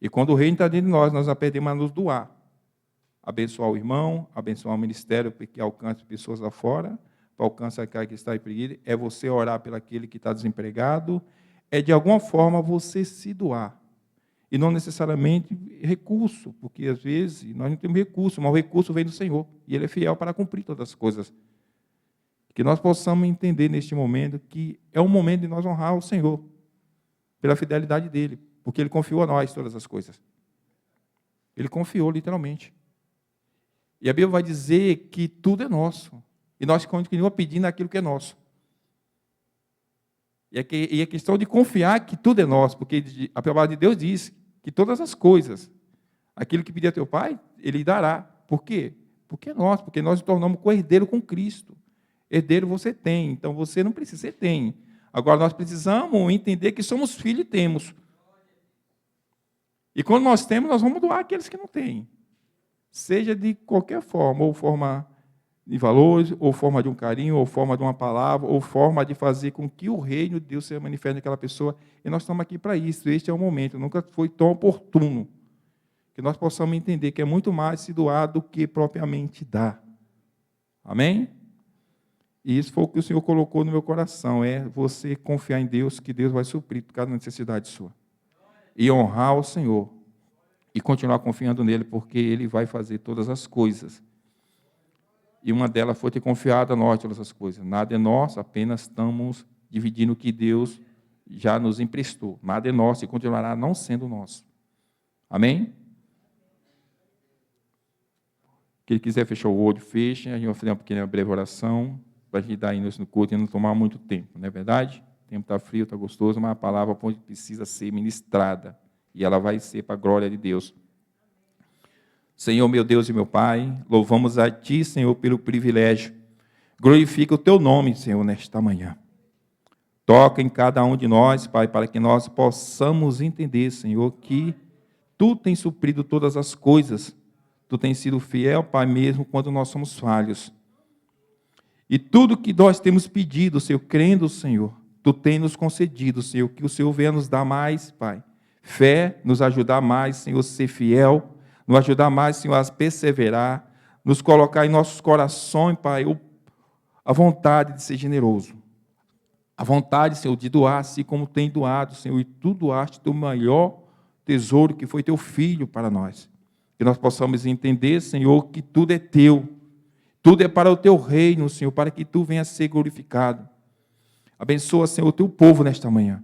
E quando o reino está dentro de nós, nós aprendemos a nos doar. Abençoar o irmão, abençoar o ministério que alcance pessoas lá fora, para alcançar aquele que está empreguido. É você orar pelo aquele que está desempregado. É, de alguma forma, você se doar. E não necessariamente recurso, porque, às vezes, nós não temos recurso, mas o recurso vem do Senhor. E Ele é fiel para cumprir todas as coisas. Que nós possamos entender neste momento que é um momento de nós honrar o Senhor pela fidelidade dEle, porque Ele confiou a nós todas as coisas. Ele confiou, literalmente. E a Bíblia vai dizer que tudo é nosso. E nós continuamos pedindo aquilo que é nosso. E a questão de confiar que tudo é nosso, porque a palavra de Deus diz que todas as coisas, aquilo que pedir a teu Pai, Ele dará. Por quê? Porque é nosso, porque nós nos tornamos co-herdeiro com Cristo. Herdeiro você tem, então você não precisa, você tem. Agora nós precisamos entender que somos filhos e temos. E quando nós temos, nós vamos doar àqueles que não têm. Seja de qualquer forma, ou forma de valores, ou forma de um carinho, ou forma de uma palavra, ou forma de fazer com que o reino de Deus se manifeste naquela pessoa. E nós estamos aqui para isso, este é o momento, nunca foi tão oportuno. Que nós possamos entender que é muito mais se doar do que propriamente dar. Amém? E isso foi o que o Senhor colocou no meu coração, é você confiar em Deus, que Deus vai suprir cada necessidade sua. e honrar o Senhor e continuar confiando nele, porque ele vai fazer todas as coisas. E uma delas foi ter confiado a nós todas as coisas. Nada é nosso, apenas estamos dividindo o que Deus já nos emprestou. Nada é nosso e continuará não sendo nosso. Amém? Quem quiser fechar o olho, feche. A gente vai fazer uma pequena breve oração para a gente dar início no culto e não tomar muito tempo, não é verdade? O tempo está frio, está gostoso, mas a palavra precisa ser ministrada. E ela vai ser para a glória de Deus. Senhor, meu Deus e meu Pai, louvamos a Ti, Senhor, pelo privilégio. Glorifica o Teu nome, Senhor, nesta manhã. Toca em cada um de nós, Pai, para que nós possamos entender, Senhor, que Tu tens suprido todas as coisas. Tu tens sido fiel, Pai, mesmo quando nós somos falhos. E tudo que nós temos pedido, Senhor, crendo, Senhor, Tu tens nos concedido, Senhor, que o Senhor venha nos dar mais, Pai. Fé, nos ajudar mais, Senhor, a ser fiel, nos ajudar mais, Senhor, a perseverar, nos colocar em nossos corações, Pai, a vontade de ser generoso. A vontade, Senhor, de doar, assim como tem doado, Senhor, e Tu doaste teu maior tesouro, que foi Teu Filho para nós. Que nós possamos entender, Senhor, que tudo é Teu. Tudo é para o Teu reino, Senhor, para que Tu venhas a ser glorificado. Abençoa, Senhor, o Teu povo nesta manhã.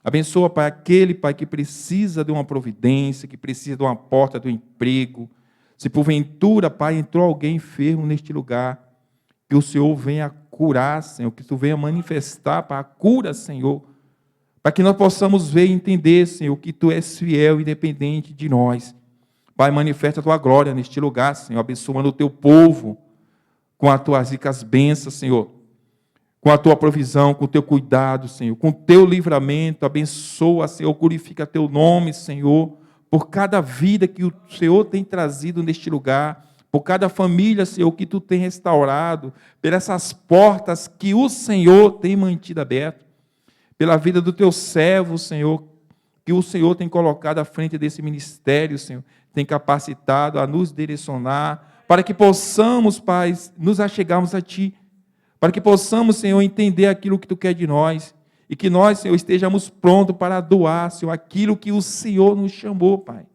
Abençoa, Pai, aquele, Pai, que precisa de uma providência, que precisa de uma porta do emprego. Se porventura, Pai, entrou alguém enfermo neste lugar, que o Senhor venha curar, Senhor, que Tu venha manifestar, Pai, a cura, Senhor, para que nós possamos ver e entender, Senhor, que Tu és fiel, independente de nós. Pai, manifesta a Tua glória neste lugar, Senhor, abençoando o Teu povo com as Tuas ricas bênçãos, Senhor, com a Tua provisão, com o Teu cuidado, Senhor, com o Teu livramento. Abençoa, Senhor, glorifica Teu nome, Senhor, por cada vida que o Senhor tem trazido neste lugar, por cada família, Senhor, que Tu tem restaurado, por essas portas que o Senhor tem mantido abertas, pela vida do Teu servo, Senhor, que o Senhor tem colocado à frente desse ministério, Senhor, tem capacitado a nos direcionar, para que possamos, Pai, nos achegarmos a Ti, para que possamos, Senhor, entender aquilo que Tu quer de nós, e que nós, Senhor, estejamos prontos para doar, Senhor, aquilo que o Senhor nos chamou, Pai.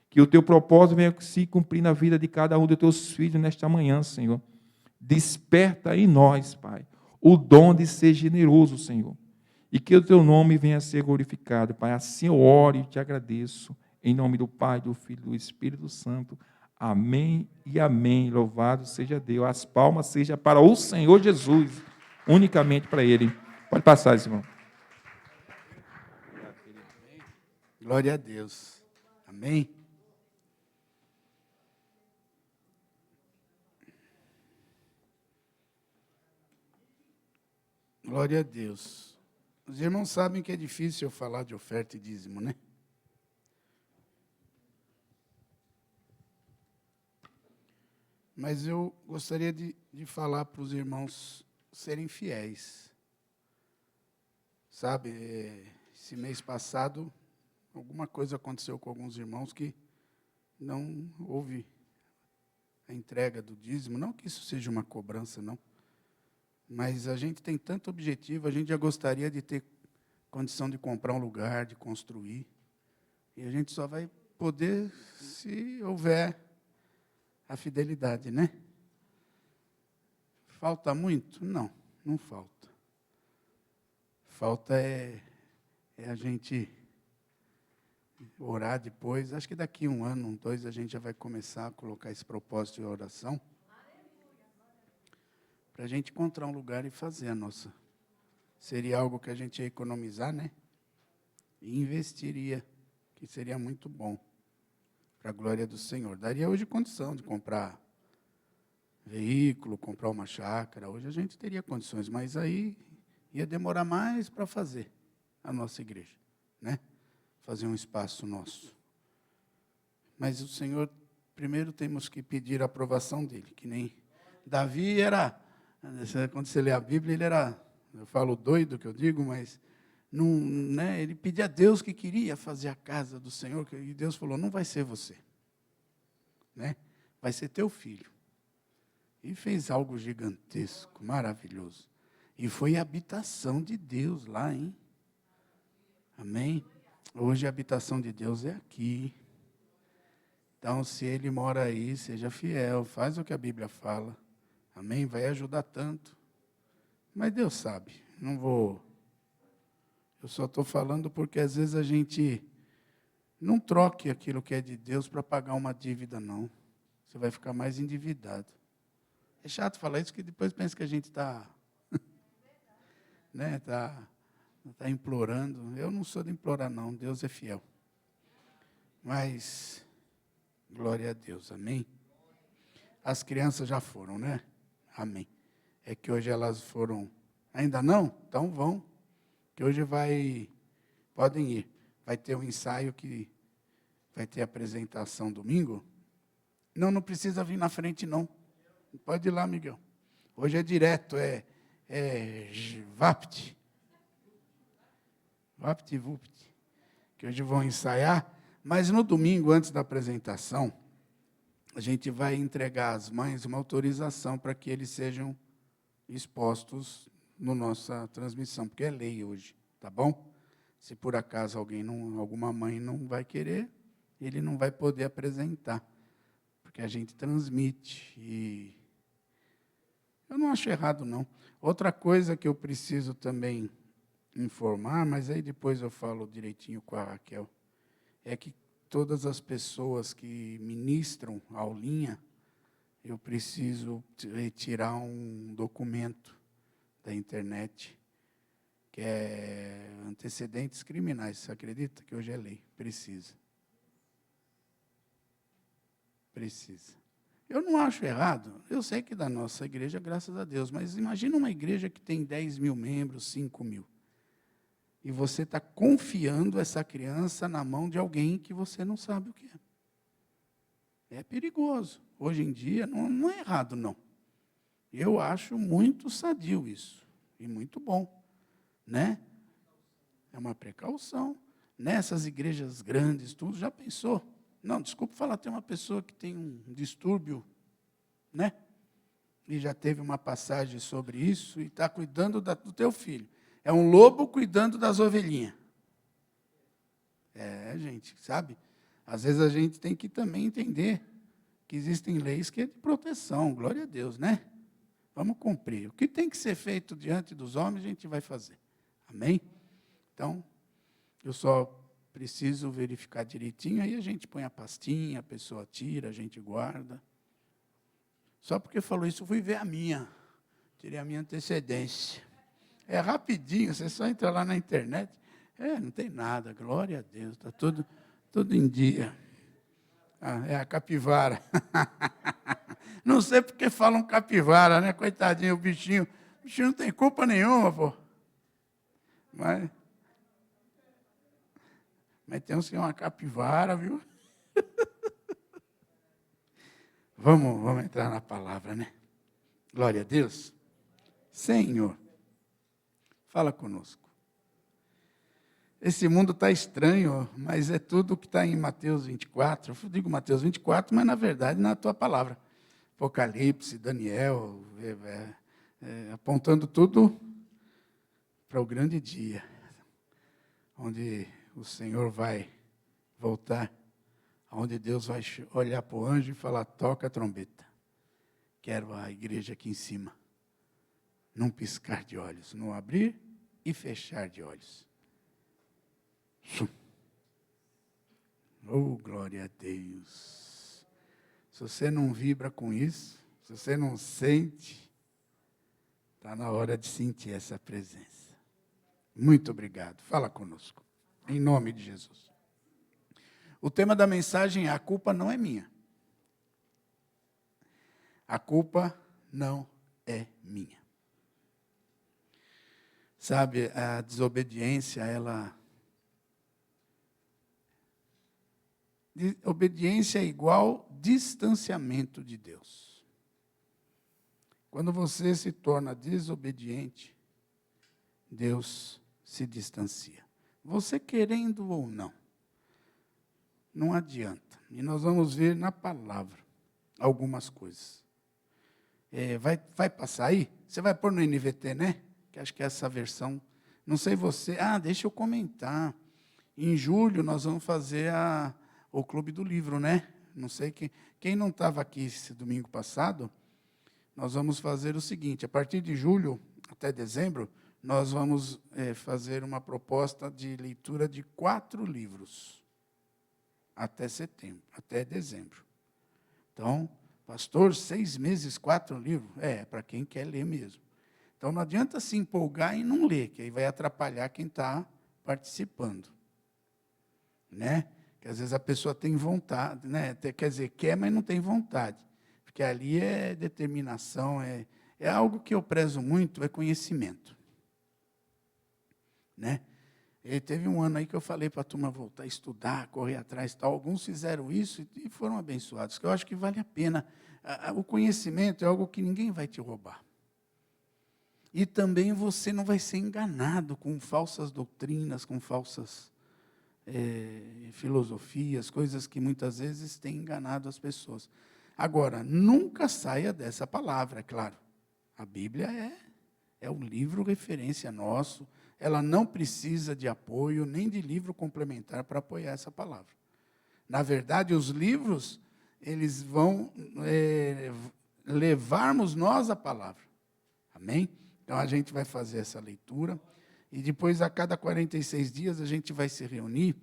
Que o Teu propósito venha se cumprir na vida de cada um dos Teus filhos nesta manhã, Senhor. Desperta em nós, Pai, o dom de ser generoso, Senhor. E que o Teu nome venha a ser glorificado, Pai. Assim eu oro e Te agradeço. Em nome do Pai, do Filho e do Espírito Santo. Amém e amém. Louvado seja Deus. As palmas sejam para o Senhor Jesus, unicamente para Ele. Pode passar, irmão. Glória a Deus. Amém. Glória a Deus. Os irmãos sabem que é difícil eu falar de oferta e dízimo, né? Mas eu gostaria de falar para os irmãos serem fiéis. Sabe, esse mês passado, alguma coisa aconteceu com alguns irmãos que não houve a entrega do dízimo. Não que isso seja uma cobrança, não. Mas a gente tem tanto objetivo, a gente já gostaria de ter condição de comprar um lugar, de construir. E a gente só vai poder se houver a fidelidade, né? Falta muito? Não, não falta. Falta é a gente orar depois. Acho que daqui 1 ano, 2, a gente já vai começar a colocar esse propósito de oração. Para a gente encontrar um lugar e fazer a nossa. Seria algo que a gente ia economizar, né? E investiria, que seria muito bom. Para a glória do Senhor. Daria hoje condição de comprar veículo, comprar uma chácara. Hoje a gente teria condições, mas aí ia demorar mais para fazer a nossa igreja, né? Fazer um espaço nosso. Mas o Senhor, primeiro temos que pedir a aprovação dele, que nem Davi era, quando você lê a Bíblia, ele era, eu falo doido que eu digo, mas não, né, ele pedia a Deus que queria fazer a casa do Senhor, e Deus falou, não vai ser você, né? Vai ser teu filho. E fez algo gigantesco, maravilhoso. E foi a habitação de Deus lá, hein? Amém? Hoje a habitação de Deus é aqui. Então, se Ele mora aí, seja fiel, faz o que a Bíblia fala. Amém? Vai ajudar tanto. Mas Deus sabe, não vou... Eu só estou falando porque às vezes a gente não troque aquilo que é de Deus para pagar uma dívida, não. Você vai ficar mais endividado. É chato falar isso, que depois pensa que a gente está... né, tá implorando. Eu não sou de implorar, não. Deus é fiel. Mas, glória a Deus, amém? As crianças já foram, né? Amém. É que hoje elas foram... Ainda não? Então vão. Que hoje podem ir. Vai ter um ensaio que vai ter apresentação domingo. Não precisa vir na frente, não. Pode ir lá, Miguel. Hoje é direto, Vapt. Vapt-vupt. Que hoje vão ensaiar. Mas no domingo, antes da apresentação, a gente vai entregar às mães uma autorização para que eles sejam expostos na nossa transmissão, porque é lei hoje, tá bom? Se por acaso alguma mãe não vai querer, ele não vai poder apresentar, porque a gente transmite. E eu não acho errado, não. Outra coisa que eu preciso também informar, mas aí depois eu falo direitinho com a Raquel, é que todas as pessoas que ministram a aulinha, eu preciso retirar um documento da internet, que é antecedentes criminais. Você acredita que hoje é lei? Precisa. Eu não acho errado. Eu sei que da nossa igreja, graças a Deus, mas imagina uma igreja que tem 10 mil membros, 5 mil. E você está confiando essa criança na mão de alguém que você não sabe o que é. É perigoso. Hoje em dia, não é errado, não. Eu acho muito sadio isso. E muito bom. Né? É uma precaução. Nessas igrejas grandes, tudo, já pensou? Não, desculpa falar, tem uma pessoa que tem um distúrbio, né? E já teve uma passagem sobre isso e está cuidando do teu filho. É um lobo cuidando das ovelhinhas. Gente, sabe? Às vezes a gente tem que também entender que existem leis que é de proteção, glória a Deus, né? Vamos cumprir. O que tem que ser feito diante dos homens, a gente vai fazer. Amém? Então, eu só preciso verificar direitinho, aí a gente põe a pastinha, a pessoa tira, a gente guarda. Só porque falou isso, eu fui ver a minha. Tirei a minha antecedência. É rapidinho, você só entra lá na internet. Não tem nada, glória a Deus, está tudo em dia. É a capivara. Não sei porque falam capivara, né? Coitadinho, o bichinho não tem culpa nenhuma, pô. Mas tem uns que é uma capivara, viu? Vamos entrar na palavra, né? Glória a Deus. Senhor, fala conosco. Esse mundo está estranho, mas é tudo que está em Mateus 24. Eu digo Mateus 24, mas na verdade na tua palavra. Apocalipse, Daniel, apontando tudo para o grande dia, onde o Senhor vai voltar, onde Deus vai olhar para o anjo e falar, toca a trombeta. Quero a igreja aqui em cima. Não piscar de olhos, não abrir e fechar de olhos. Oh, glória a Deus. Se você não vibra com isso, se você não sente, está na hora de sentir essa presença. Muito obrigado. Fala conosco. Em nome de Jesus. O tema da mensagem é: a culpa não é minha. A culpa não é minha. Sabe, a desobediência, obediência é igual distanciamento de Deus. Quando você se torna desobediente, Deus se distancia. Você querendo ou não. Não adianta. E nós vamos ver na palavra algumas coisas. Vai passar aí? Você vai pôr no NVT, né? Que acho que é essa versão. Não sei você. Deixa eu comentar. Em julho, nós vamos fazer o Clube do Livro, né? Não sei quem não estava aqui esse domingo passado, nós vamos fazer o seguinte, a partir de julho até dezembro, nós vamos fazer uma proposta de leitura de 4 livros, até setembro, até dezembro. Então, pastor, 6 meses, 4 livros? Para quem quer ler mesmo. Então, não adianta se empolgar e não ler, que aí vai atrapalhar quem está participando. Né? Que às vezes a pessoa tem vontade, né? Quer dizer, quer, mas não tem vontade. Porque ali é determinação, é algo que eu prezo muito, é conhecimento. Né? E teve um ano aí que eu falei para a turma voltar a estudar, correr atrás e tal. Alguns fizeram isso e foram abençoados, que eu acho que vale a pena. O conhecimento é algo que ninguém vai te roubar. E também você não vai ser enganado com falsas doutrinas, com falsas filosofias, coisas que muitas vezes têm enganado as pessoas. Agora, nunca saia dessa palavra, é claro. A Bíblia é um livro referência nosso, ela não precisa de apoio, nem de livro complementar para apoiar essa palavra. Na verdade, os livros, eles vão levarmos nós a palavra. Amém? Então, a gente vai fazer essa leitura, e depois, a cada 46 dias, a gente vai se reunir,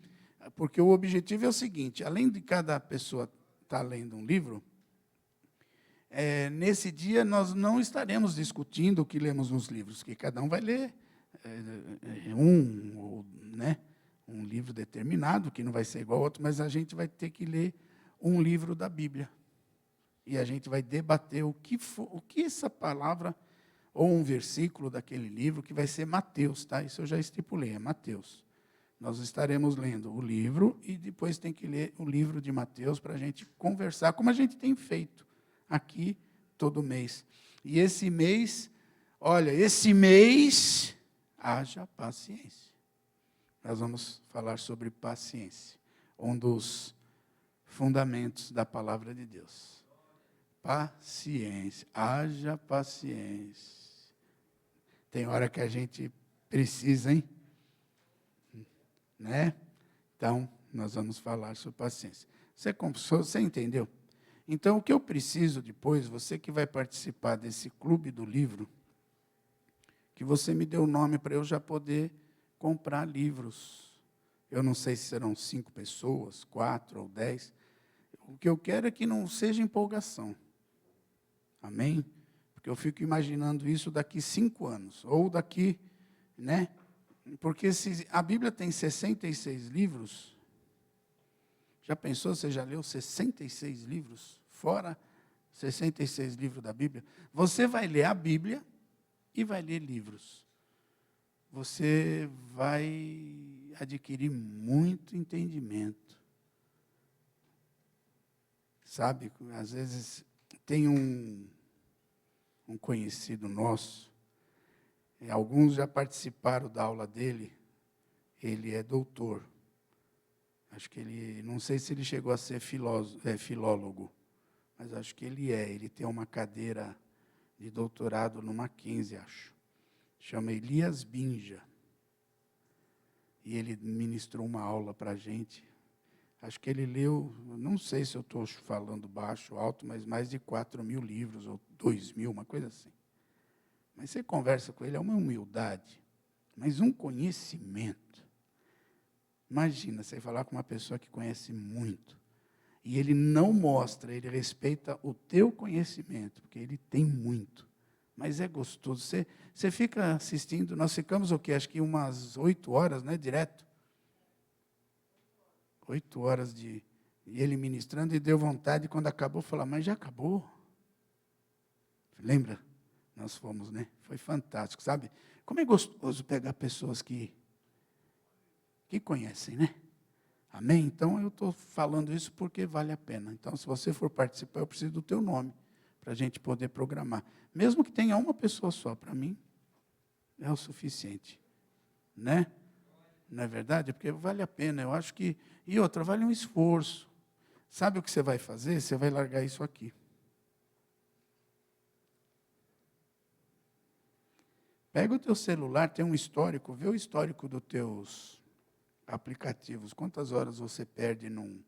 porque o objetivo é o seguinte, além de cada pessoa estar lendo um livro, nesse dia nós não estaremos discutindo o que lemos nos livros, que cada um vai ler um livro determinado, que não vai ser igual ao outro, mas a gente vai ter que ler um livro da Bíblia. E a gente vai debater o que essa palavra, ou um versículo daquele livro, que vai ser Mateus, tá? Isso eu já estipulei, é Mateus. Nós estaremos lendo o livro e depois tem que ler o livro de Mateus para a gente conversar, como a gente tem feito aqui todo mês. E esse mês, haja paciência. Nós vamos falar sobre paciência, um dos fundamentos da palavra de Deus. Paciência, haja paciência. Tem hora que a gente precisa, hein? Né? Então, nós vamos falar sobre paciência. Você entendeu? Então, o que eu preciso depois, você que vai participar desse clube do livro, que você me dê o nome para eu já poder comprar livros. Eu não sei se serão 5 pessoas, 4 ou 10. O que eu quero é que não seja empolgação. Amém? Porque eu fico imaginando isso daqui 5 anos, ou daqui, né? Porque se a Bíblia tem 66 livros, já pensou, você já leu 66 livros? Fora 66 livros da Bíblia. Você vai ler a Bíblia e vai ler livros. Você vai adquirir muito entendimento. Sabe, às vezes tem um conhecido nosso, alguns já participaram da aula dele, ele é doutor. Acho que não sei se ele chegou a ser filólogo, mas acho que ele tem uma cadeira de doutorado no Mackenzie, acho. Chama Elias Binja. E ele ministrou uma aula para a gente. Acho que ele leu, não sei se eu estou falando baixo ou alto, mas mais de 4.000 livros, ou 2.000, uma coisa assim. Mas você conversa com ele, é uma humildade, mas um conhecimento. Imagina, você falar com uma pessoa que conhece muito, e ele não mostra, ele respeita o teu conhecimento, porque ele tem muito. Mas é gostoso. Você fica assistindo, nós ficamos o quê? Acho que umas 8 horas, né, direto. 8 horas e ele ministrando, e deu vontade, quando acabou, falar, mas já acabou? Lembra? Nós fomos, né? Foi fantástico, sabe? Como é gostoso pegar pessoas que conhecem, né? Amém? Então, eu estou falando isso porque vale a pena. Então, se você for participar, eu preciso do teu nome, para a gente poder programar. Mesmo que tenha uma pessoa só, para mim, é o suficiente. Né? Não é verdade? Porque vale a pena, eu acho que... E outra, vale um esforço. Sabe o que você vai fazer? Você vai largar isso aqui. Pega o teu celular, tem um histórico, vê o histórico dos teus Aplicativos. Quantas horas você perde num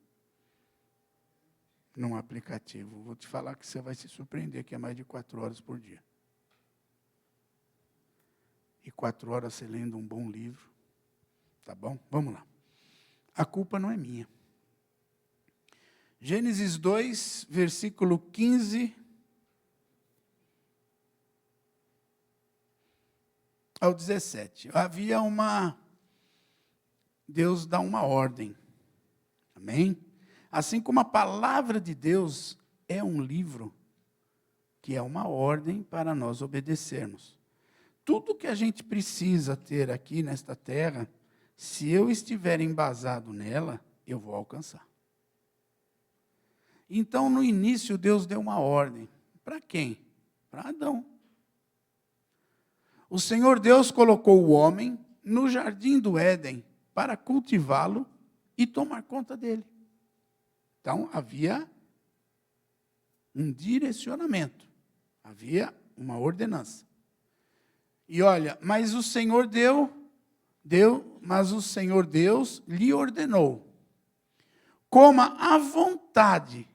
aplicativo? Vou te falar que você vai se surpreender, que é mais de 4 horas por dia. E 4 horas você lendo um bom livro. Tá bom? Vamos lá. A culpa não é minha. Gênesis 2, versículo 15 ao 17. Havia Deus dá uma ordem. Amém? Assim como a palavra de Deus é um livro, que é uma ordem para nós obedecermos. Tudo que a gente precisa ter aqui nesta terra, se eu estiver embasado nela, eu vou alcançar. Então, no início, Deus deu uma ordem. Para quem? Para Adão. O Senhor Deus colocou o homem no jardim do Éden para cultivá-lo e tomar conta dele. Então, havia um direcionamento, havia uma ordenança. E olha, mas o Senhor Deus lhe ordenou: coma à vontade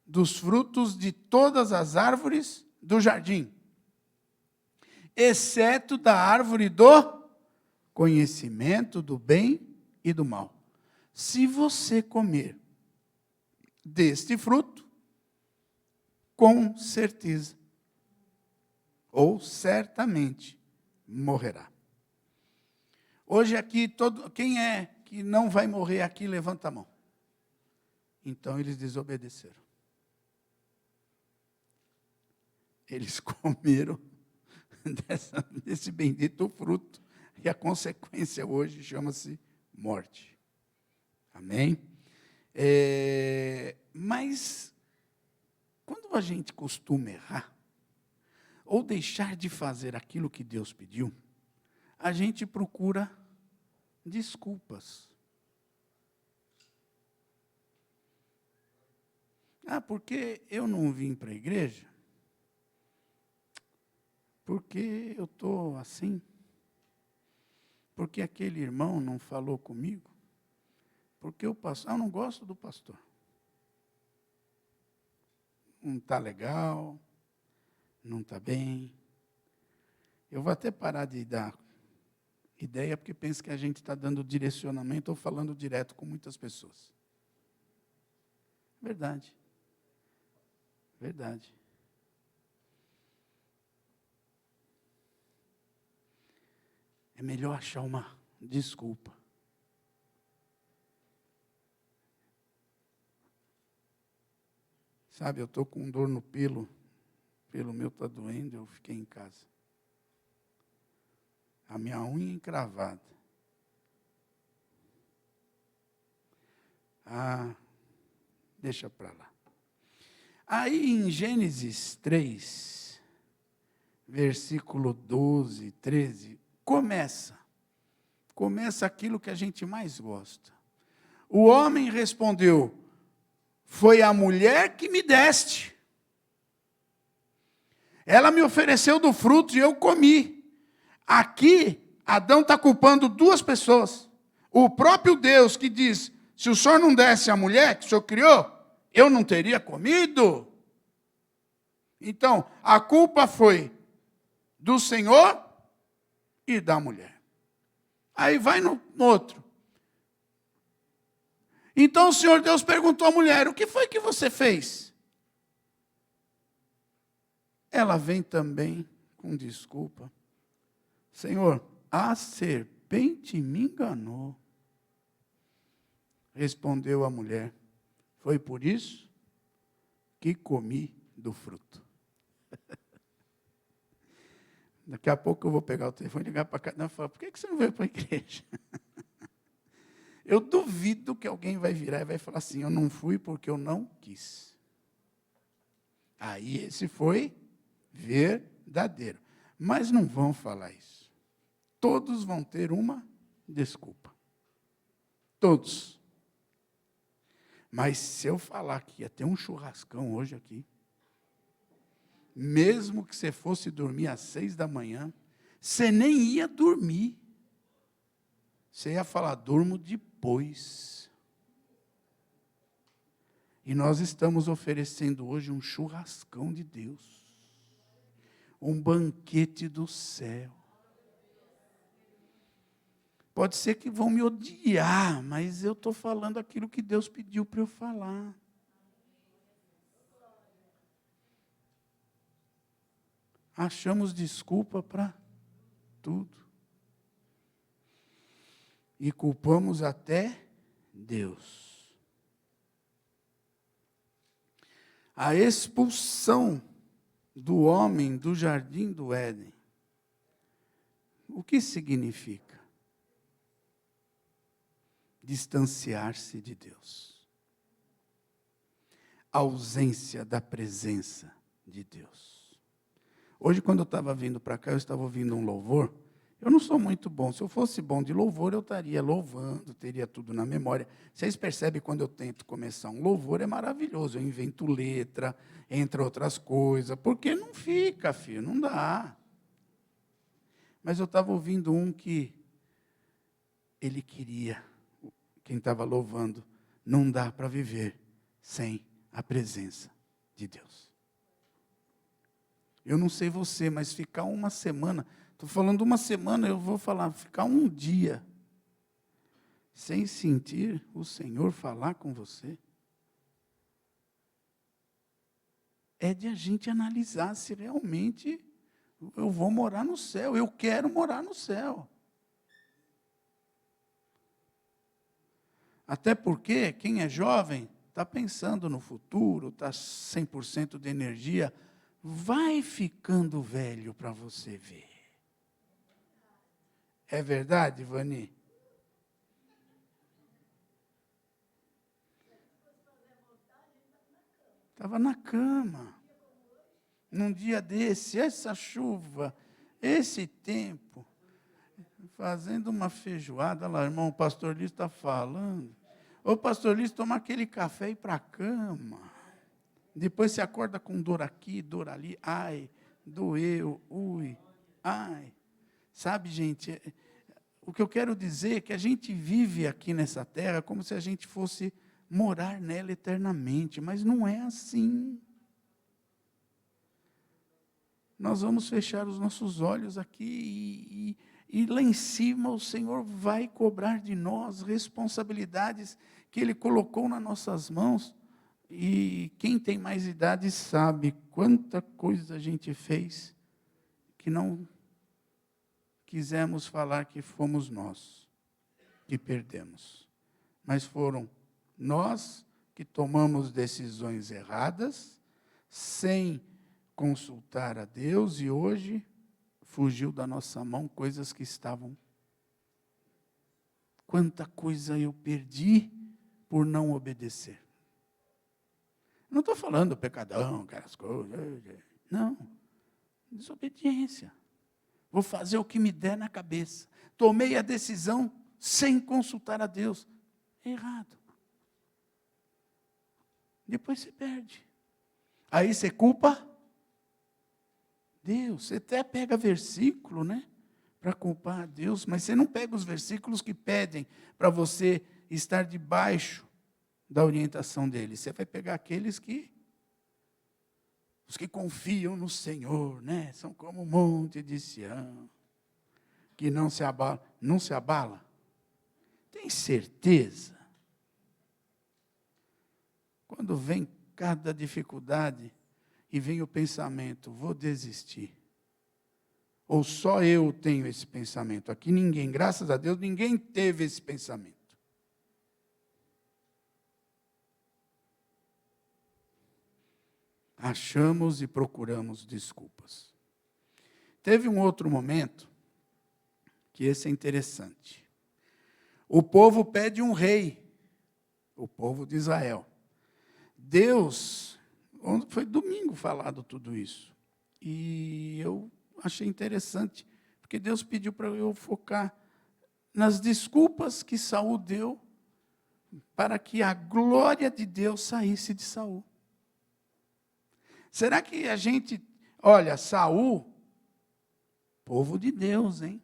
dos frutos de todas as árvores do jardim, exceto da árvore do conhecimento do bem e do mal. Se você comer deste fruto, com certeza, ou certamente, morrerá. Hoje aqui, quem é que não vai morrer aqui, levanta a mão. Então eles desobedeceram. Eles comeram desse bendito fruto, e a consequência hoje chama-se morte. Amém? Mas, quando a gente costuma errar, ou deixar de fazer aquilo que Deus pediu, a gente procura desculpas. Porque eu não vim para a igreja? Porque eu estou assim? Porque aquele irmão não falou comigo? Porque o pastor, eu não gosto do pastor. Não está legal, não está bem. Eu vou até parar de dar ideia, porque penso que a gente está dando direcionamento ou falando direto com muitas pessoas. Verdade. Verdade. É melhor achar uma desculpa. Sabe, eu estou com dor no pelo meu está doendo, eu fiquei em casa. A minha unha encravada. Deixa para lá. Aí em Gênesis 3, versículo 12, 13, começa aquilo que a gente mais gosta. O homem respondeu: foi a mulher que me deste. Ela me ofereceu do fruto e eu comi. Aqui, Adão está culpando duas pessoas. O próprio Deus que diz: se o senhor não desse a mulher que o senhor criou, eu não teria comido. Então, a culpa foi do Senhor e da mulher. Aí vai no outro. Então o Senhor Deus perguntou à mulher: o que foi que você fez? Ela vem também com desculpa. Senhor, a serpente me enganou. Respondeu a mulher: foi por isso que comi do fruto. Daqui a pouco eu vou pegar o telefone e ligar para casa e falar: por que você não veio para a igreja? Eu duvido que alguém vai virar e vai falar assim: eu não fui porque eu não quis. Aí esse foi verdadeiro. Mas não vão falar isso. Todos vão ter uma desculpa. Todos. Mas se eu falar que ia ter um churrascão hoje aqui, mesmo que você fosse dormir às 6 da manhã, você nem ia dormir. Você ia falar: durmo depois. depois. E nós estamos oferecendo hoje um churrascão de Deus. Um banquete do céu. Pode ser que vão me odiar, mas eu estou falando aquilo que Deus pediu para eu falar. Achamos desculpa para tudo. E culpamos até Deus. A expulsão do homem do jardim do Éden. O que significa? Distanciar-se de Deus. Ausência da presença de Deus. Hoje, quando eu estava vindo para cá, eu estava ouvindo um louvor. Eu não sou muito bom. Se eu fosse bom de louvor, eu estaria louvando, teria tudo na memória. Vocês percebem quando eu tento começar um louvor, é maravilhoso. Eu invento letra, entre outras coisas, porque não fica, filho, não dá. Mas eu estava ouvindo um que ele queria, quem estava louvando, não dá para viver sem a presença de Deus. Eu não sei você, mas ficar uma semana, estou falando uma semana, eu vou falar, ficar um dia sem sentir o Senhor falar com você, é de a gente analisar se realmente eu vou morar no céu, eu quero morar no céu. Até porque quem é jovem está pensando no futuro, está 100% de energia, vai ficando velho para você ver. É verdade, Vani? Estava na cama. Num dia desse, essa chuva, esse tempo, fazendo uma feijoada, lá, irmão, o pastor Liz está falando. Ô, pastor Liz, toma aquele café e ir para a cama. Depois você acorda com dor aqui, dor ali. Ai, doeu, ui, ai. Sabe, gente, o que eu quero dizer é que a gente vive aqui nessa terra como se a gente fosse morar nela eternamente, mas não é assim. Nós vamos fechar os nossos olhos aqui e lá em cima o Senhor vai cobrar de nós responsabilidades que Ele colocou nas nossas mãos. E quem tem mais idade sabe quanta coisa a gente fez que não quisemos falar que fomos nós que perdemos. Mas foram nós que tomamos decisões erradas, sem consultar a Deus, e hoje fugiu da nossa mão coisas que estavam. Quanta coisa eu perdi por não obedecer. Não estou falando pecadão, aquelas coisas. Não. Desobediência. Vou fazer o que me der na cabeça. Tomei a decisão sem consultar a Deus. Errado. Depois você perde. Aí você culpa Deus. Você até pega versículo, né? Para culpar a Deus, mas você não pega os versículos que pedem para você estar debaixo da orientação dele. Você vai pegar aqueles que, os que confiam no Senhor, né? São como o monte de Sião, que não se abala. Não se abala? Tem certeza? Quando vem cada dificuldade e vem o pensamento, vou desistir. Ou só eu tenho esse pensamento? Aqui ninguém, graças a Deus, ninguém teve esse pensamento. Achamos e procuramos desculpas. Teve um outro momento, que esse é interessante. O povo pede um rei, o povo de Israel. Deus, foi domingo falado tudo isso, e eu achei interessante, porque Deus pediu para eu focar nas desculpas que Saul deu para que a glória de Deus saísse de Saul. Será que a gente, olha, Saul, povo de Deus, hein?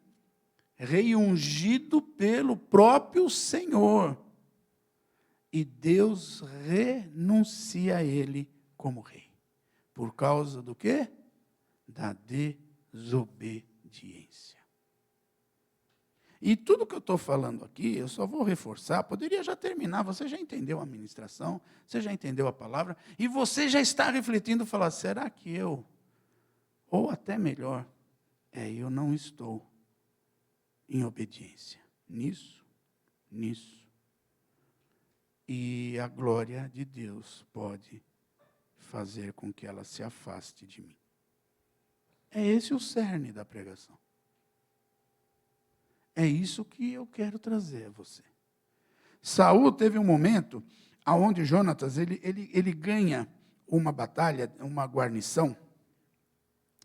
rei ungido pelo próprio Senhor. E Deus renuncia a ele como rei. Por causa do quê? Da desobediência. E tudo que eu estou falando aqui, eu só vou reforçar, poderia já terminar, você já entendeu a ministração, você já entendeu a palavra, e você já está refletindo, falar, será que eu, ou até melhor, eu não estou em obediência nisso. E a glória de Deus pode fazer com que ela se afaste de mim. É esse o cerne da pregação. É isso que eu quero trazer a você. Saul teve um momento onde Jonatas ele ganha uma batalha, uma guarnição,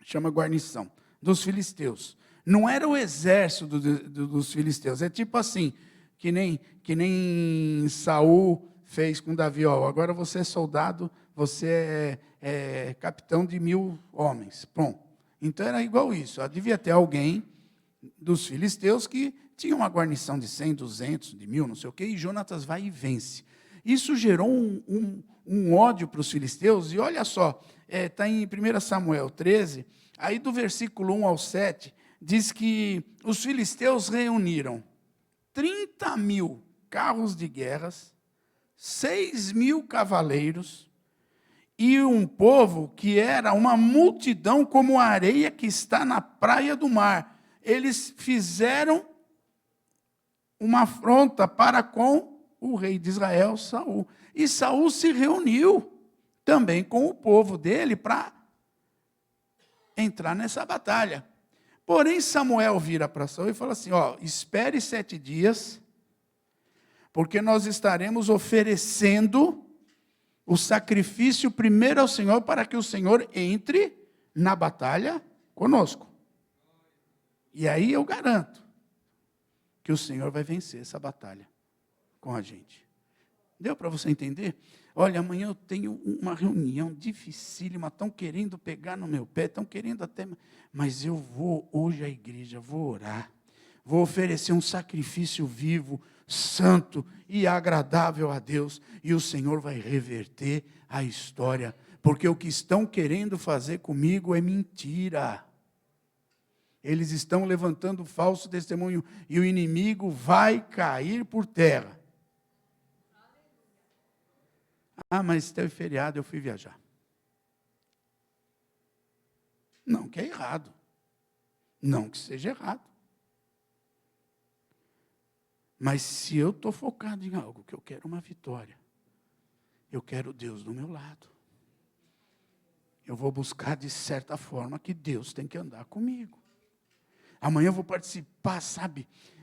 chama guarnição, dos filisteus. Não era o exército dos filisteus, é tipo assim, que nem Saul fez com Davi, agora você é soldado, você é capitão de 1000 homens. Bom, então era igual isso, devia ter alguém dos filisteus que tinha uma guarnição de 100, 200, de 1000, não sei o quê, e Jonatas vai e vence. Isso gerou um ódio para os filisteus, e olha só, está em 1 Samuel 13, aí do versículo 1 ao 7, diz que os filisteus reuniram 30.000 carros de guerras, 6.000 cavaleiros, e um povo que era uma multidão como a areia que está na praia do mar. Eles fizeram uma afronta para com o rei de Israel, Saul. E Saul se reuniu também com o povo dele para entrar nessa batalha. Porém, Samuel vira para Saul e fala assim, espere 7 dias, porque nós estaremos oferecendo o sacrifício primeiro ao Senhor, para que o Senhor entre na batalha conosco. E aí eu garanto que o Senhor vai vencer essa batalha com a gente. Deu para você entender? Olha, amanhã eu tenho uma reunião dificílima, estão querendo pegar no meu pé, estão querendo até... Mas eu vou hoje à igreja, vou orar, vou oferecer um sacrifício vivo, santo e agradável a Deus, e o Senhor vai reverter a história, porque o que estão querendo fazer comigo é mentira. Eles estão levantando falso testemunho, e o inimigo vai cair por terra. Mas teve feriado, eu fui viajar. Não que é errado. Não que seja errado. Mas se eu estou focado em algo, que eu quero uma vitória, eu quero Deus do meu lado. Eu vou buscar de certa forma que Deus tem que andar comigo. Amanhã eu vou participar,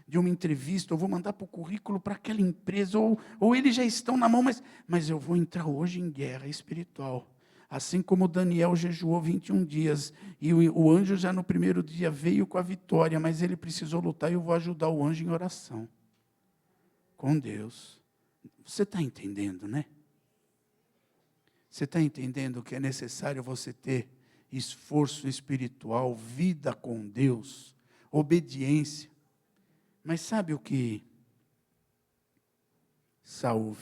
de uma entrevista, eu vou mandar para o currículo para aquela empresa, ou eles já estão na mão, mas eu vou entrar hoje em guerra espiritual. Assim como Daniel jejuou 21 dias, e o anjo já no primeiro dia veio com a vitória, mas ele precisou lutar, e eu vou ajudar o anjo em oração. Com Deus. Você está entendendo, né? Você está entendendo que é necessário você ter esforço espiritual, vida com Deus, obediência. Mas sabe o que Saul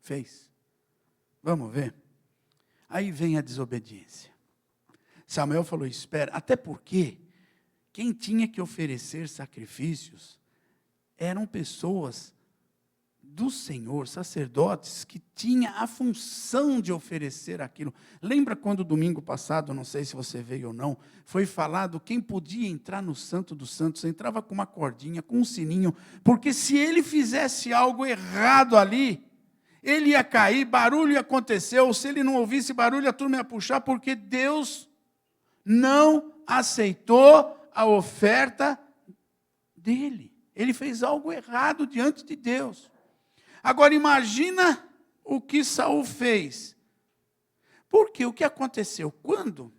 fez? Vamos ver? Aí vem a desobediência. Samuel falou, espera, até porque quem tinha que oferecer sacrifícios eram pessoas do Senhor, sacerdotes, que tinha a função de oferecer aquilo. Lembra quando domingo passado, não sei se você veio ou não, foi falado quem podia entrar no Santo dos Santos, entrava com uma cordinha, com um sininho, porque se ele fizesse algo errado ali, ele ia cair, barulho ia acontecer, ou se ele não ouvisse barulho, a turma ia puxar, porque Deus não aceitou a oferta dele. Ele fez algo errado diante de Deus. Agora imagina o que Saul fez. Porque o que aconteceu? Quando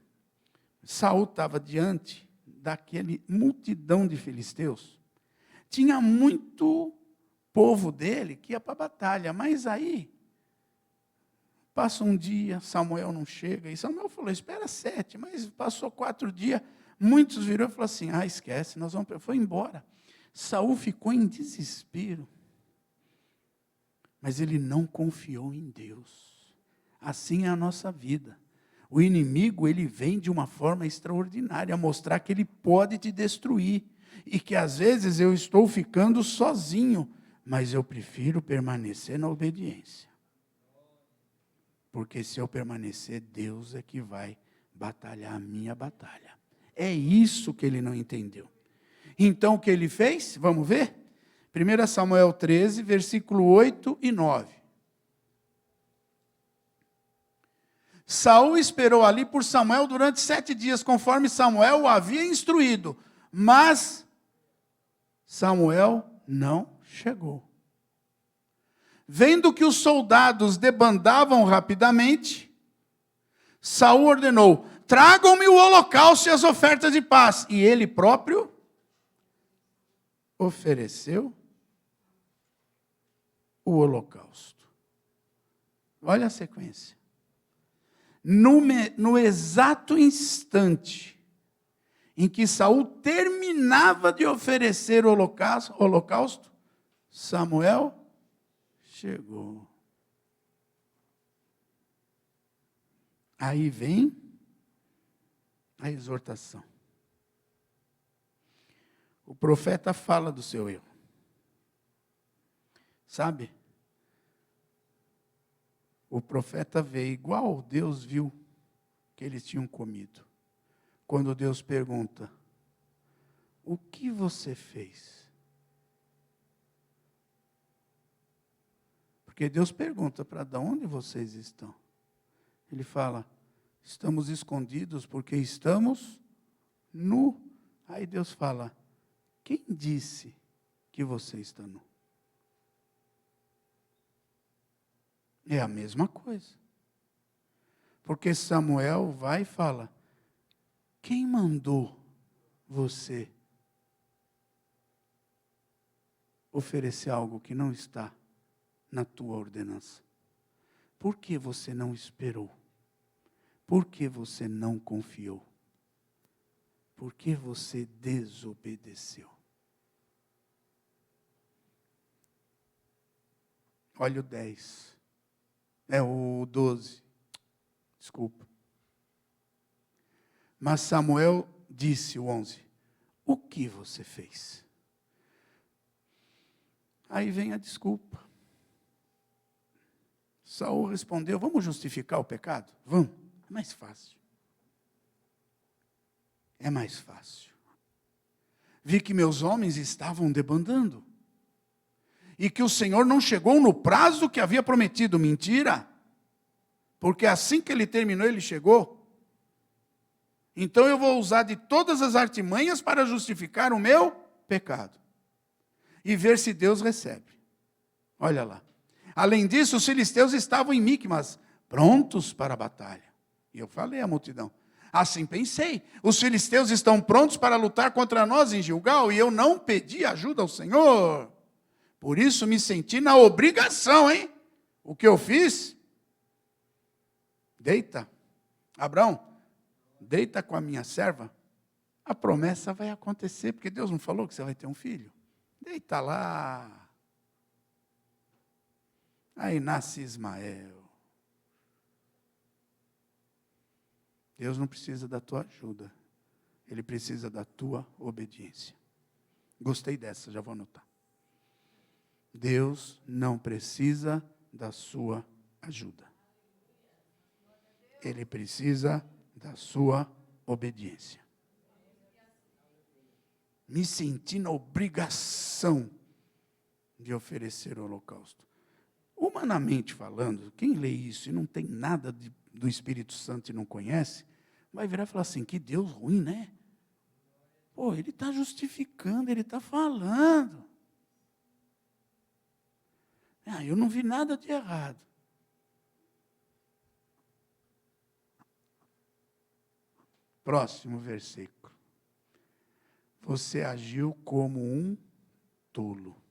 Saul estava diante daquele multidão de filisteus, tinha muito povo dele que ia para a batalha, mas aí passa um dia, Samuel não chega, e Samuel falou, espera 7, mas passou 4 dias, muitos viram e falaram assim, esquece, nós vamos, foi embora. Saul ficou em desespero. Mas ele não confiou em Deus. Assim é a nossa vida. O inimigo, ele vem de uma forma extraordinária, mostrar que ele pode te destruir. E que às vezes eu estou ficando sozinho, mas eu prefiro permanecer na obediência. Porque se eu permanecer, Deus é que vai batalhar a minha batalha. É isso que ele não entendeu. Então o que ele fez? Vamos ver? 1 Samuel 13, versículo 8 e 9. Saul esperou ali por Samuel durante 7 dias, conforme Samuel o havia instruído. Mas Samuel não chegou. Vendo que os soldados debandavam rapidamente, Saul ordenou: tragam-me o holocausto e as ofertas de paz. E ele próprio ofereceu o holocausto. Olha a sequência. No exato instante em que Saul terminava de oferecer o holocausto, Samuel chegou. Aí vem a exortação. O profeta fala do seu erro. Sabe? O profeta vê igual Deus viu que eles tinham comido. Quando Deus pergunta: o que você fez? Porque Deus pergunta para Adão: onde vocês estão? Ele fala: estamos escondidos porque estamos nu. Aí Deus fala: quem disse que você está nu? É a mesma coisa. Porque Samuel vai e fala: quem mandou você oferecer algo que não está na tua ordenança? Por que você não esperou? Por que você não confiou? Por que você desobedeceu? Olha o 10. É o 12. Desculpa. Mas Samuel disse, o 11, o que você fez? Aí vem a desculpa. Saul respondeu: vamos justificar o pecado? Vamos. É mais fácil. É mais fácil. Vi que meus homens estavam debandando. E que o Senhor não chegou no prazo que havia prometido. Mentira. Porque assim que ele terminou, ele chegou. Então eu vou usar de todas as artimanhas para justificar o meu pecado. E ver se Deus recebe. Olha lá. Além disso, os filisteus estavam em Micmas, prontos para a batalha. E eu falei à multidão: assim pensei, os filisteus estão prontos para lutar contra nós em Gilgal, e eu não pedi ajuda ao Senhor. Por isso me senti na obrigação, hein? O que eu fiz? Deita, Abraão, deita com a minha serva. A promessa vai acontecer, porque Deus não falou que você vai ter um filho? Deita lá. Aí nasce Ismael. Deus não precisa da tua ajuda. Ele precisa da tua obediência. Gostei dessa, já vou anotar. Deus não precisa da sua ajuda. Ele precisa da sua obediência. Me senti na obrigação de oferecer o holocausto. Humanamente falando, quem lê isso e não tem nada do Espírito Santo e não conhece, vai virar e falar assim: que Deus ruim, né? Pô, ele está justificando, ele está falando. Eu não vi nada de errado. Próximo versículo. Você agiu como um tolo.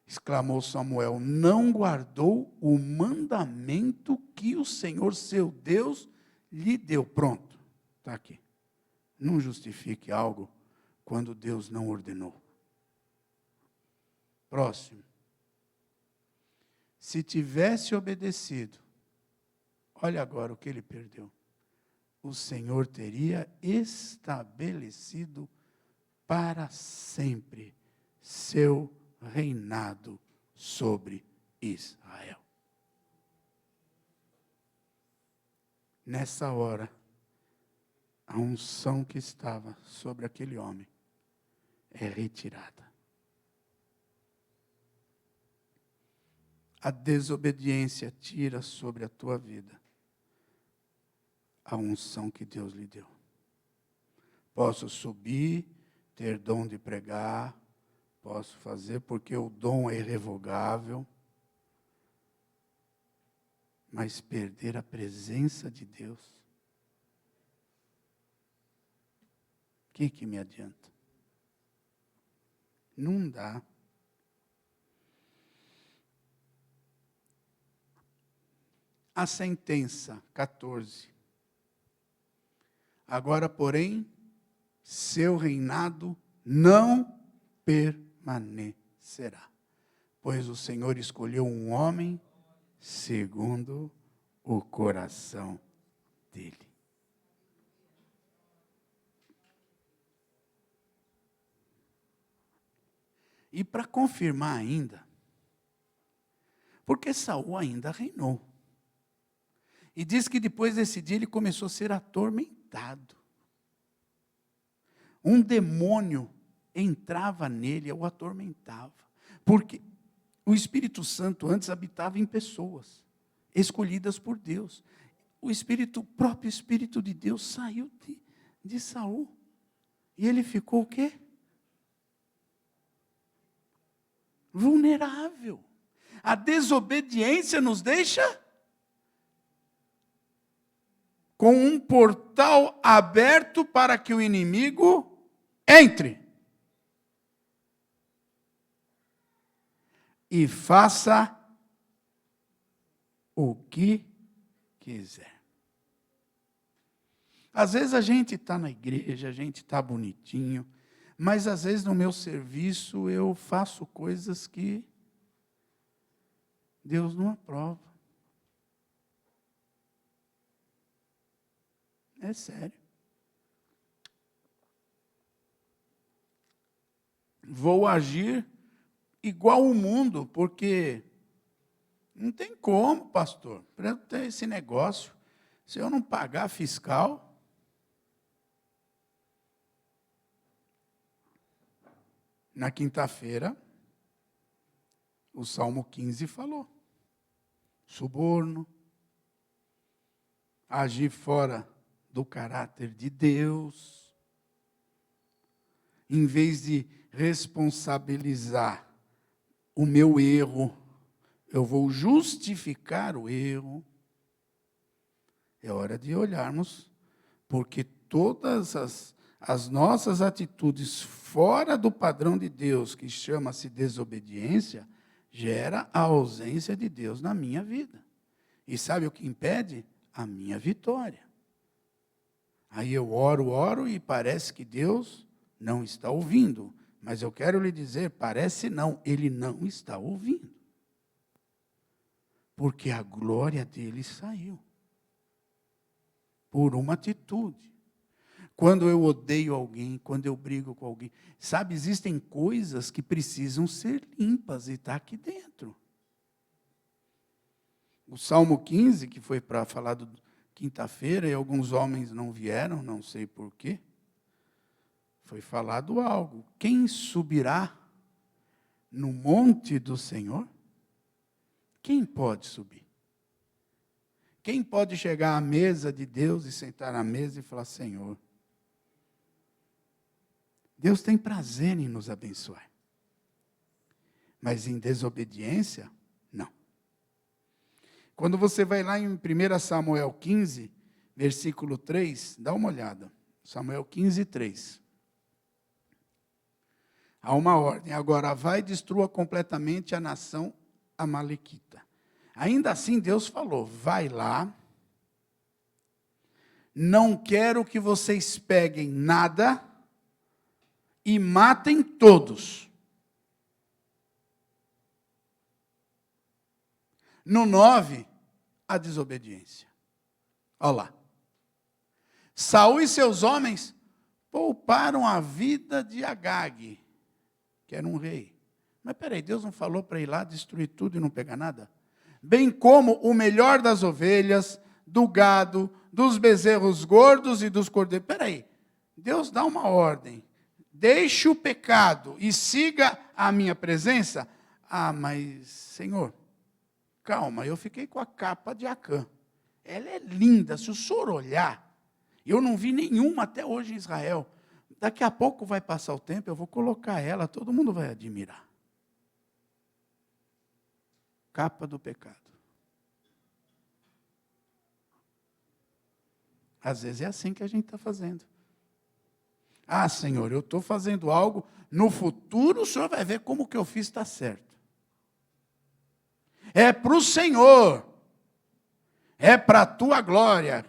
Exclamou Samuel: não guardou o mandamento que o Senhor seu Deus lhe deu. Pronto, está aqui. Não justifique algo quando Deus não ordenou. Próximo. Se tivesse obedecido, olha agora o que ele perdeu. O Senhor teria estabelecido para sempre seu reinado sobre Israel. Nessa hora, a unção que estava sobre aquele homem é retirada. A desobediência tira sobre a tua vida a unção que Deus lhe deu. Posso subir, ter dom de pregar, posso fazer porque o dom é irrevogável, mas perder a presença de Deus, o que me adianta? Não dá. A sentença 14. Agora, porém, seu reinado não permanecerá, pois o Senhor escolheu um homem segundo o coração dele. E para confirmar ainda, porque Saul ainda reinou. E diz que depois desse dia ele começou a ser atormentado. Um demônio entrava nele e o atormentava. Porque o Espírito Santo antes habitava em pessoas, escolhidas por Deus. O próprio Espírito de Deus saiu de Saul. E ele ficou o quê? Vulnerável. A desobediência nos deixa com um portal aberto para que o inimigo entre e faça o que quiser. Às vezes a gente está na igreja, a gente está bonitinho, mas às vezes no meu serviço eu faço coisas que Deus não aprova. É sério. Vou agir igual o mundo, porque não tem como, pastor, para eu ter esse negócio, se eu não pagar fiscal. Na quinta-feira, o Salmo 15 falou. Suborno, agir fora do caráter de Deus, em vez de responsabilizar o meu erro, eu vou justificar o erro. É hora de olharmos, porque todas as nossas atitudes fora do padrão de Deus, que chama-se desobediência, gera a ausência de Deus na minha vida. E sabe o que impede? A minha vitória. Aí eu oro e parece que Deus não está ouvindo. Mas eu quero lhe dizer, parece não, Ele não está ouvindo. Porque a glória dele saiu. Por uma atitude. Quando eu odeio alguém, quando eu brigo com alguém. Sabe, existem coisas que precisam ser limpas e está aqui dentro. O Salmo 15, que foi para falar do quinta-feira, e alguns homens não vieram, não sei porquê. Foi falado algo. Quem subirá no monte do Senhor? Quem pode subir? Quem pode chegar à mesa de Deus e sentar à mesa e falar, Senhor, Deus tem prazer em nos abençoar. Mas em desobediência, não. Quando você vai lá em 1 Samuel 15, versículo 3, dá uma olhada. Samuel 15, 3. Há uma ordem. Agora, vai e destrua completamente a nação amalequita. Ainda assim, Deus falou, vai lá. Não quero que vocês peguem nada e matem todos. No 9, a desobediência. Olha lá. Saul e seus homens pouparam a vida de Agag, que era um rei. Mas peraí, Deus não falou para ir lá destruir tudo e não pegar nada? Bem como o melhor das ovelhas, do gado, dos bezerros gordos e dos cordeiros. Peraí, Deus dá uma ordem. Deixe o pecado e siga a minha presença. Ah, mas, Senhor, calma, eu fiquei com a capa de Acã. Ela é linda, se o senhor olhar, eu não vi nenhuma até hoje em Israel. Daqui a pouco vai passar o tempo, eu vou colocar ela, todo mundo vai admirar. Capa do pecado. Às vezes é assim que a gente está fazendo. Ah, Senhor, eu estou fazendo algo, no futuro o Senhor vai ver como o que eu fiz está certo. É para o Senhor. É para a tua glória.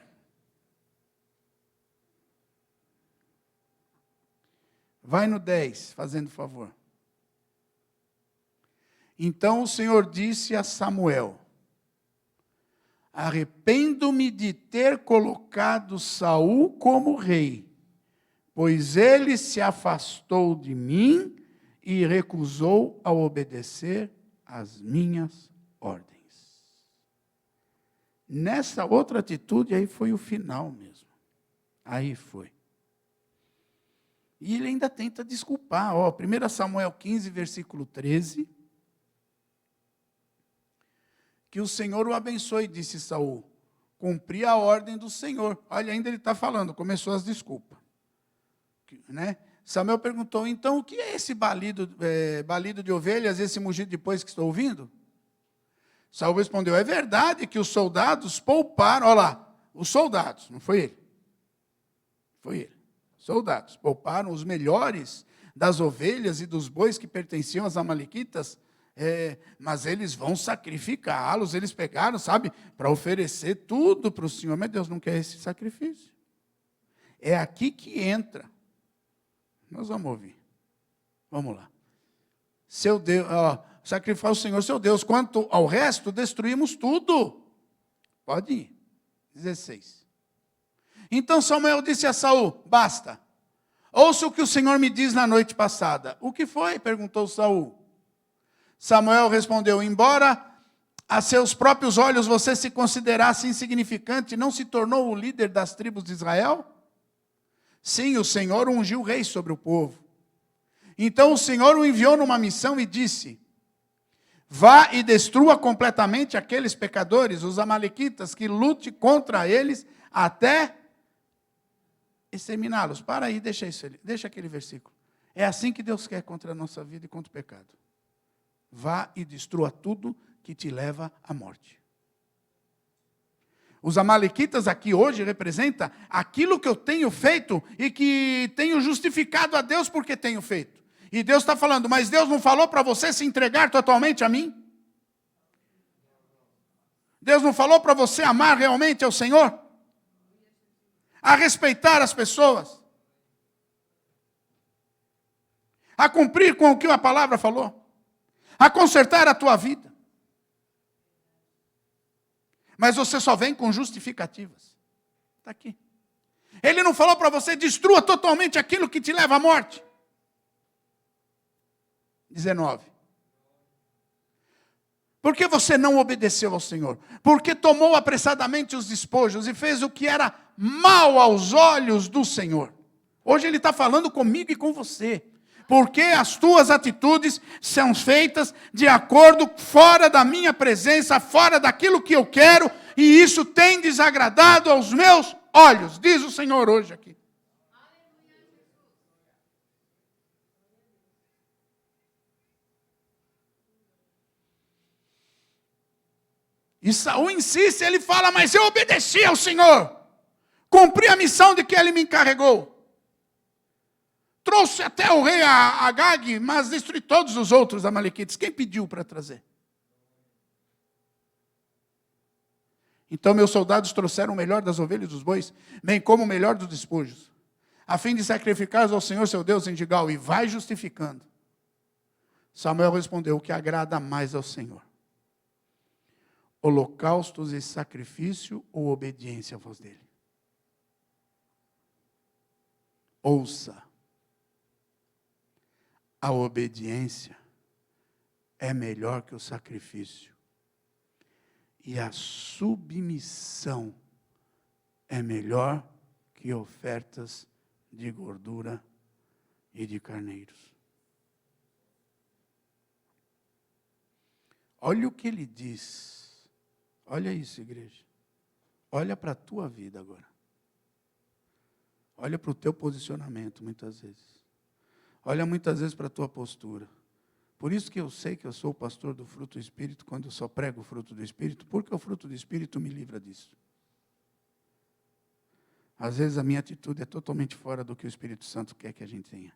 Vai no 10, fazendo favor. Então o Senhor disse a Samuel: arrependo-me de ter colocado Saul como rei, pois ele se afastou de mim e recusou a obedecer às minhas ordens. Nessa outra atitude, aí foi o final mesmo. Aí foi. E ele ainda tenta desculpar. 1 Samuel 15, versículo 13. Que o Senhor o abençoe, disse Saul. Cumpri a ordem do Senhor. Olha, ainda ele está falando, começou as desculpas. Né? Samuel perguntou, então o que é esse balido de ovelhas, esse mugido depois que estou ouvindo? Saul respondeu, é verdade que os soldados pouparam, olha lá, os soldados, não foi ele. Foi ele. Soldados pouparam os melhores das ovelhas e dos bois que pertenciam aos amalequitas, mas eles vão sacrificá-los, eles pegaram, sabe, para oferecer tudo para o Senhor, mas Deus não quer esse sacrifício. É aqui que entra. Nós vamos ouvir. Vamos lá. Seu Deus, sacrificar o Senhor, seu Deus, quanto ao resto, destruímos tudo. Pode ir. 16. Então Samuel disse a Saul, basta. Ouça o que o Senhor me diz na noite passada. O que foi? Perguntou Saul. Samuel respondeu, embora a seus próprios olhos você se considerasse insignificante, não se tornou o líder das tribos de Israel? Sim, o Senhor ungiu rei sobre o povo. Então o Senhor o enviou numa missão e disse, vá e destrua completamente aqueles pecadores, os amalequitas, que lute contra eles até exterminá-los. Para aí, deixa aquele versículo. É assim que Deus quer contra a nossa vida e contra o pecado. Vá e destrua tudo que te leva à morte. Os amalequitas aqui hoje representam aquilo que eu tenho feito e que tenho justificado a Deus porque tenho feito. E Deus está falando, mas Deus não falou para você se entregar totalmente a mim? Deus não falou para você amar realmente ao Senhor? A respeitar as pessoas? A cumprir com o que a palavra falou? A consertar a tua vida? Mas você só vem com justificativas. Está aqui. Ele não falou para você, destrua totalmente aquilo que te leva à morte. 19. Por que você não obedeceu ao Senhor? Porque tomou apressadamente os despojos e fez o que era mal aos olhos do Senhor. Hoje Ele está falando comigo e com você. Porque as tuas atitudes são feitas de acordo fora da minha presença, fora daquilo que eu quero, e isso tem desagradado aos meus olhos, diz o Senhor hoje aqui. E Saul insiste, ele fala, mas eu obedeci ao Senhor, cumpri a missão de que Ele me encarregou. Trouxe até o rei Agag, mas destruí todos os outros amalequitas. Quem pediu para trazer? Então meus soldados trouxeram o melhor das ovelhas e dos bois, bem como o melhor dos despojos, a fim de sacrificar ao Senhor seu Deus em Gilgal, e vai justificando. Samuel respondeu, o que agrada mais ao Senhor. holocaustos e sacrifício ou obediência à voz dele? Ouça. A obediência é melhor que o sacrifício. E a submissão é melhor que ofertas de gordura e de carneiros. Olha o que ele diz. Olha isso, igreja. Olha para a tua vida agora. Olha para o teu posicionamento, muitas vezes. Olha muitas vezes para a tua postura. Por isso que eu sei que eu sou o pastor do fruto do Espírito, quando eu só prego o fruto do Espírito, porque o fruto do Espírito me livra disso. Às vezes a minha atitude é totalmente fora do que o Espírito Santo quer que a gente tenha.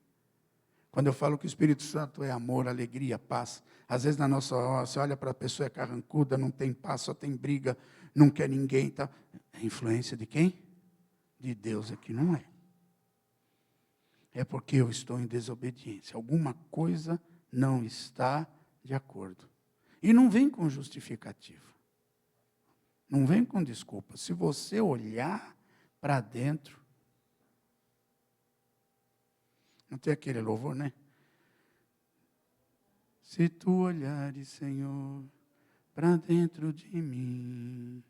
Quando eu falo que o Espírito Santo é amor, alegria, paz, às vezes na nossa hora, você olha para a pessoa é carrancuda, não tem paz, só tem briga, não quer ninguém. Tá? É influência de quem? De Deus aqui, não é. É porque eu estou em desobediência. Alguma coisa não está de acordo. E não vem com justificativa. Não vem com desculpa. Se você olhar para dentro, não tem aquele louvor, né? Se tu olhares, Senhor, para dentro de mim,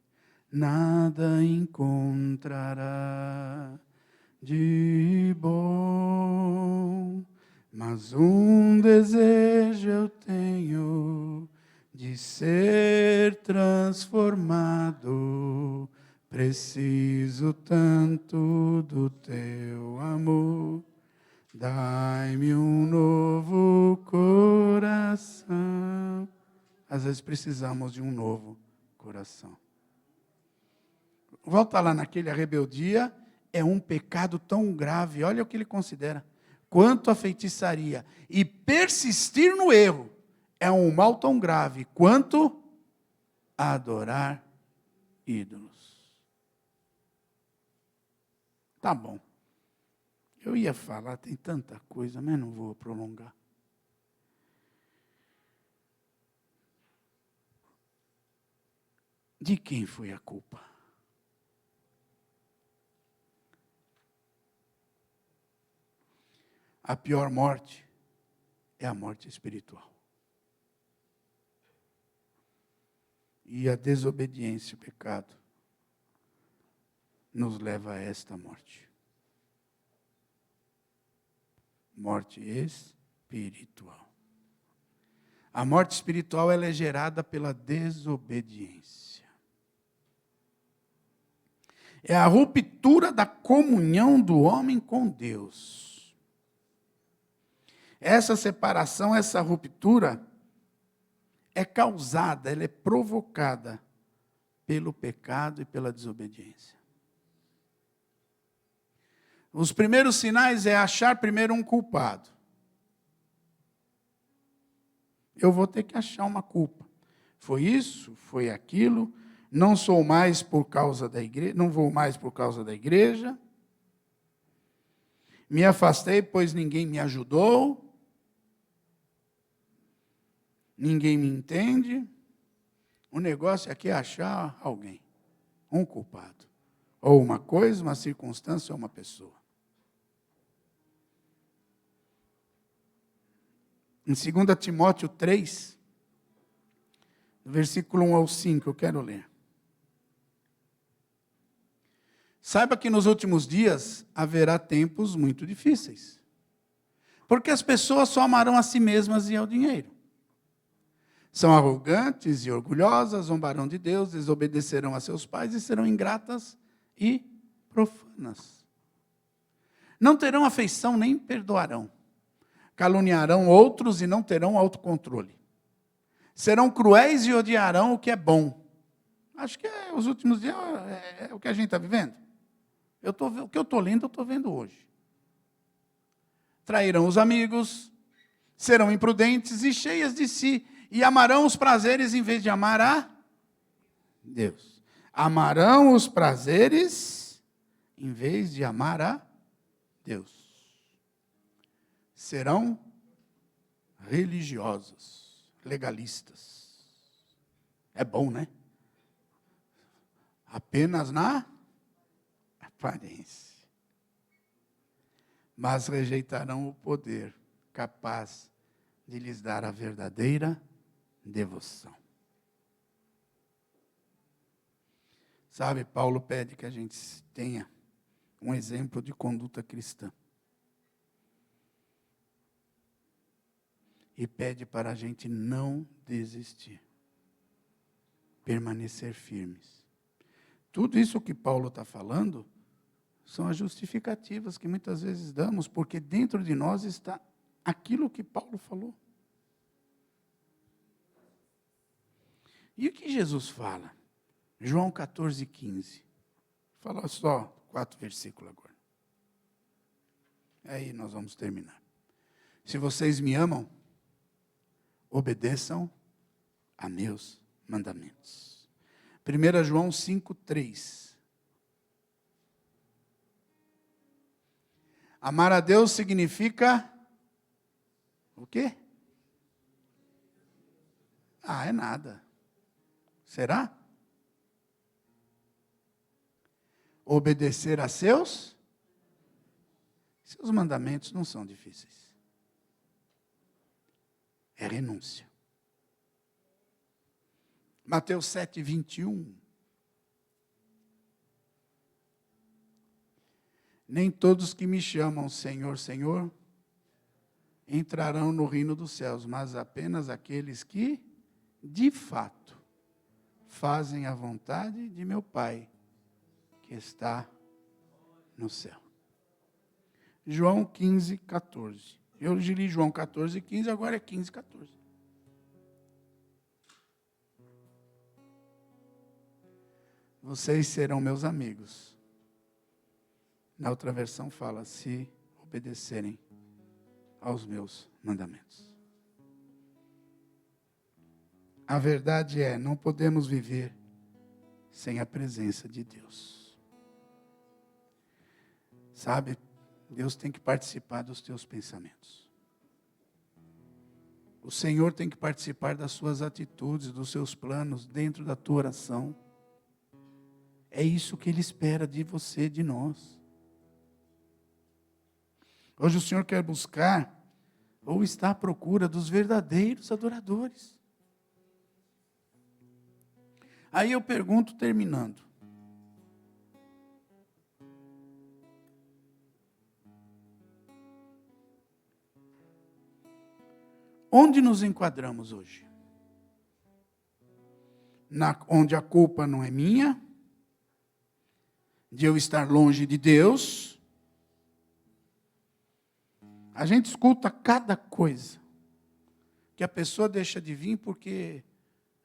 nada encontrará de bom, mas um desejo eu tenho de ser transformado. Preciso tanto do teu amor. Dai-me um novo coração. Às vezes precisamos de um novo coração. Volta lá naquele, a rebeldia é um pecado tão grave, olha o que ele considera, quanto a feitiçaria. E persistir no erro é um mal tão grave quanto a adorar ídolos. Tá bom. Eu ia falar, tem tanta coisa, mas não vou prolongar. De quem foi a culpa? A pior morte é a morte espiritual. E a desobediência, o pecado, nos leva a esta morte. Morte espiritual. A morte espiritual ela é gerada pela desobediência. É a ruptura da comunhão do homem com Deus. Essa separação, essa ruptura é causada, ela é provocada pelo pecado e pela desobediência. Os primeiros sinais é achar primeiro um culpado. Eu vou ter que achar uma culpa. Foi isso, foi aquilo, não sou mais por causa da igreja, não vou mais por causa da igreja. Me afastei, pois ninguém me ajudou. Ninguém me entende. O negócio aqui é achar alguém, um culpado. Ou uma coisa, uma circunstância ou uma pessoa. Em 2 Timóteo 3, versículo 1 ao 5, eu quero ler. Saiba que nos últimos dias haverá tempos muito difíceis. Porque as pessoas só amarão a si mesmas e ao dinheiro. São arrogantes e orgulhosas, zombarão de Deus, desobedecerão a seus pais e serão ingratas e profanas. Não terão afeição nem perdoarão. Caluniarão outros e não terão autocontrole. Serão cruéis e odiarão o que é bom. Acho que os últimos dias é o que a gente está vivendo. O que eu estou lendo, eu estou vendo hoje. Trairão os amigos, serão imprudentes e cheias de si, e amarão os prazeres em vez de amar a Deus. Amarão os prazeres em vez de amar a Deus. Serão religiosos, legalistas. É bom, né? apenas na aparência. Mas rejeitarão o poder capaz de lhes dar a verdadeira devoção. Sabe, Paulo pede que a gente tenha um exemplo de conduta cristã. E pede para a gente não desistir. Permanecer firmes. Tudo isso que Paulo está falando são as justificativas que muitas vezes damos, porque dentro de nós está aquilo que Paulo falou. E o que Jesus fala? João 14:15. Fala só 4 versículos agora. Aí nós vamos terminar. Se vocês me amam, obedeçam a meus mandamentos. 1 João 5:3. Amar a Deus significa o quê? Ah, é nada. Será? Obedecer a seus mandamentos não são difíceis. É renúncia. Mateus 7:21. Nem todos que me chamam Senhor, Senhor, entrarão no reino dos céus, mas apenas aqueles que, de fato, fazem a vontade de meu Pai, que está no céu. João 15:14. Eu li João 14:15, agora é 15:14. Vocês serão meus amigos. Na outra versão fala, se obedecerem aos meus mandamentos. A verdade é, não podemos viver sem a presença de Deus. Sabe, Deus tem que participar dos teus pensamentos. O Senhor tem que participar das suas atitudes, dos seus planos, dentro da tua oração. É isso que Ele espera de você, de nós. Hoje o Senhor quer buscar, ou está à procura dos verdadeiros adoradores. Aí eu pergunto, terminando. Onde nos enquadramos hoje? Onde a culpa não é minha, de eu estar longe de Deus. A gente escuta cada coisa, que a pessoa deixa de vir porque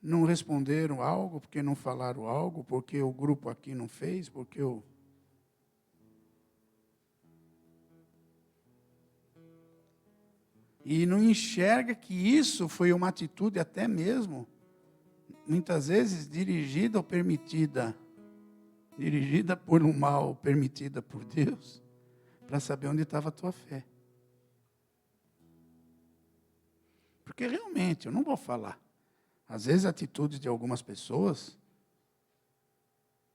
não responderam algo, porque não falaram algo, porque o grupo aqui não fez, porque o... E não enxerga que isso foi uma atitude até mesmo, muitas vezes dirigida ou permitida, dirigida por um mal, permitida por Deus, para saber onde estava a tua fé. Porque realmente, eu não vou falar, às vezes a atitude de algumas pessoas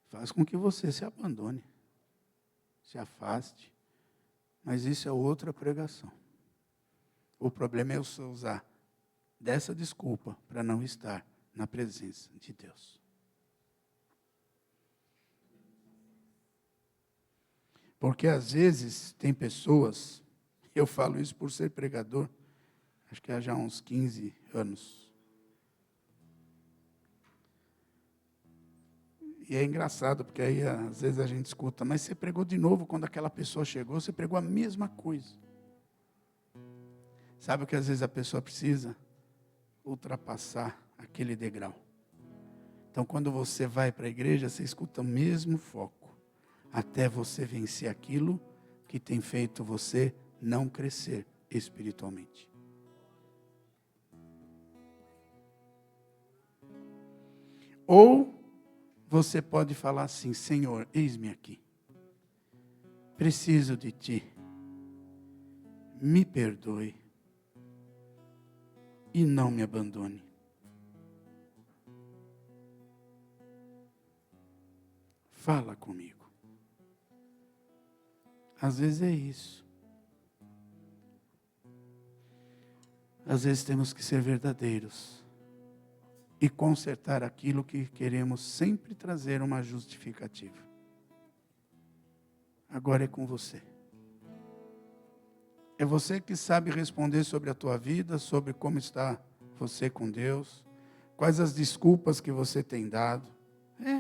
faz com que você se abandone, se afaste, mas isso é outra pregação. O problema é eu usar dessa desculpa para não estar na presença de Deus. Porque às vezes tem pessoas, eu falo isso por ser pregador, acho que há já uns 15 anos. E é engraçado, porque aí às vezes a gente escuta, mas você pregou de novo quando aquela pessoa chegou, você pregou a mesma coisa. Sabe o que às vezes a pessoa precisa? Ultrapassar aquele degrau. Então quando você vai para a igreja, você escuta o mesmo foco, até você vencer aquilo que tem feito você não crescer espiritualmente. Ou você pode falar assim, Senhor, eis-me aqui. Preciso de Ti. Me perdoe. E não me abandone. Fala comigo. Às vezes é isso. Às vezes temos que ser verdadeiros e consertar aquilo que queremos sempre trazer uma justificativa. Agora é com você. É você que sabe responder sobre a tua vida, sobre como está você com Deus, quais as desculpas que você tem dado.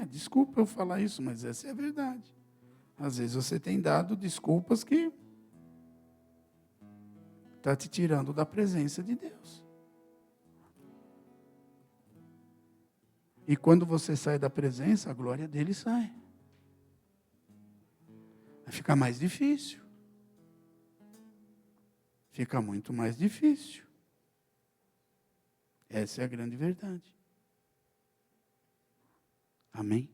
Desculpa eu falar isso, mas essa é a verdade. Às vezes você tem dado desculpas que está te tirando da presença de Deus. E quando você sai da presença, a glória dele sai. Vai ficar mais difícil. Fica muito mais difícil. Essa é a grande verdade. Amém?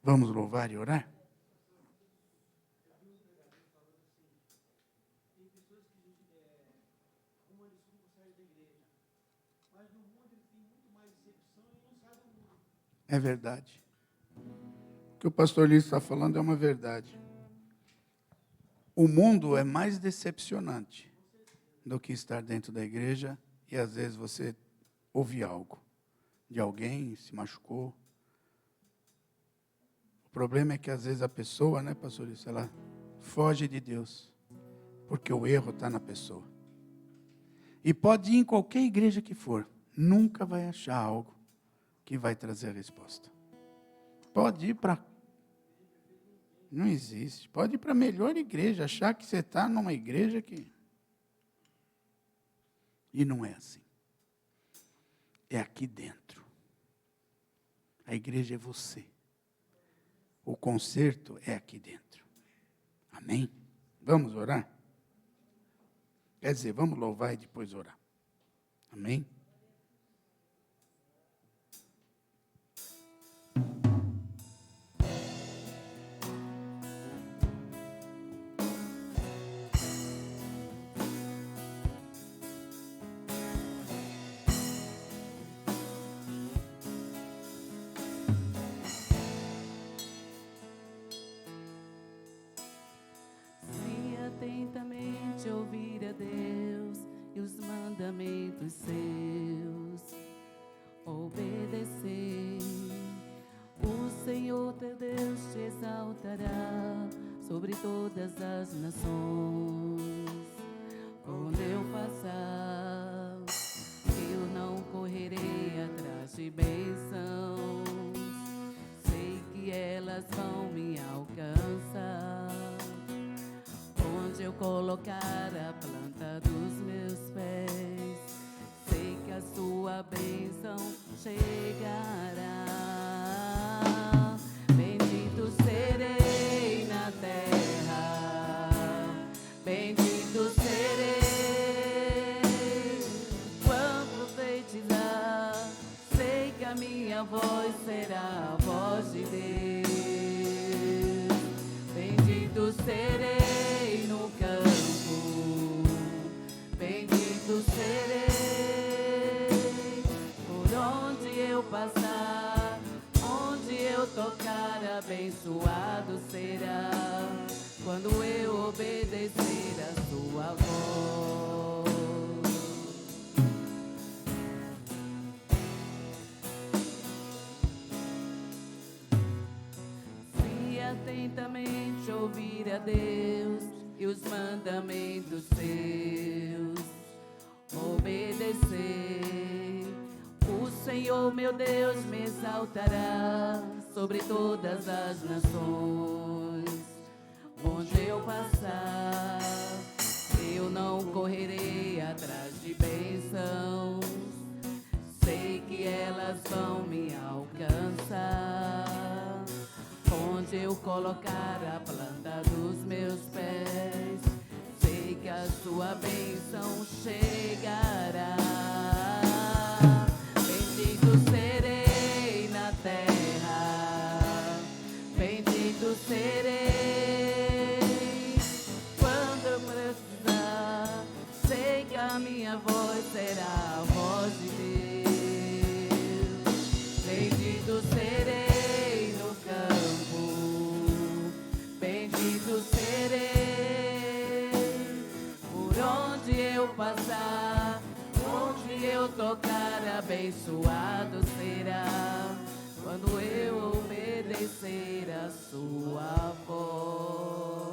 Vamos louvar e orar? É verdade. O que o pastor Lício está falando é uma verdade. O mundo é mais decepcionante do que estar dentro da igreja e às vezes você ouve algo de alguém, se machucou. O problema é que às vezes a pessoa, né, pastor Lício, ela foge de Deus, porque o erro está na pessoa. E pode ir em qualquer igreja que for, nunca vai achar algo que vai trazer a resposta. Pode ir para... Não existe. Pode ir para a melhor igreja, achar que você está numa igreja que... E não é assim. É aqui dentro. A igreja é você. O conserto é aqui dentro. Amém? Vamos orar? Quer dizer, vamos louvar e depois orar. Amém? Se atentamente ouvir a Deus e os mandamentos seus, obedecer, o Senhor teu Deus te exaltará sobre todas as nações. Onde eu passar, eu não correrei atrás de bênçãos, sei que elas vão me alcançar. Onde eu colocar a planta dos meus pés, sei que a sua bênção chegará. Bendito serei na terra, bendito serei quando profetizar, sei que a minha voz será a voz de Deus. Bendito serei no campo, bendito serei por onde eu passar, onde eu tocar, abençoado será quando eu obedecer a sua voz. Se atentamente ouvir a Deus e os mandamentos seus, obedecer, o Senhor meu Deus me exaltará sobre todas as nações. Onde eu passar, eu não correrei atrás de bênçãos, sei que elas vão me alcançar. Onde eu colocar a planta dos meus pés, sei que a sua bênção chegará. Bendito serei na terra, bendito serei quando eu precisar, sei que a minha voz será a voz de Deus. Bendito serei passar. Onde eu tocar, abençoado será. Quando eu obedecer a sua voz.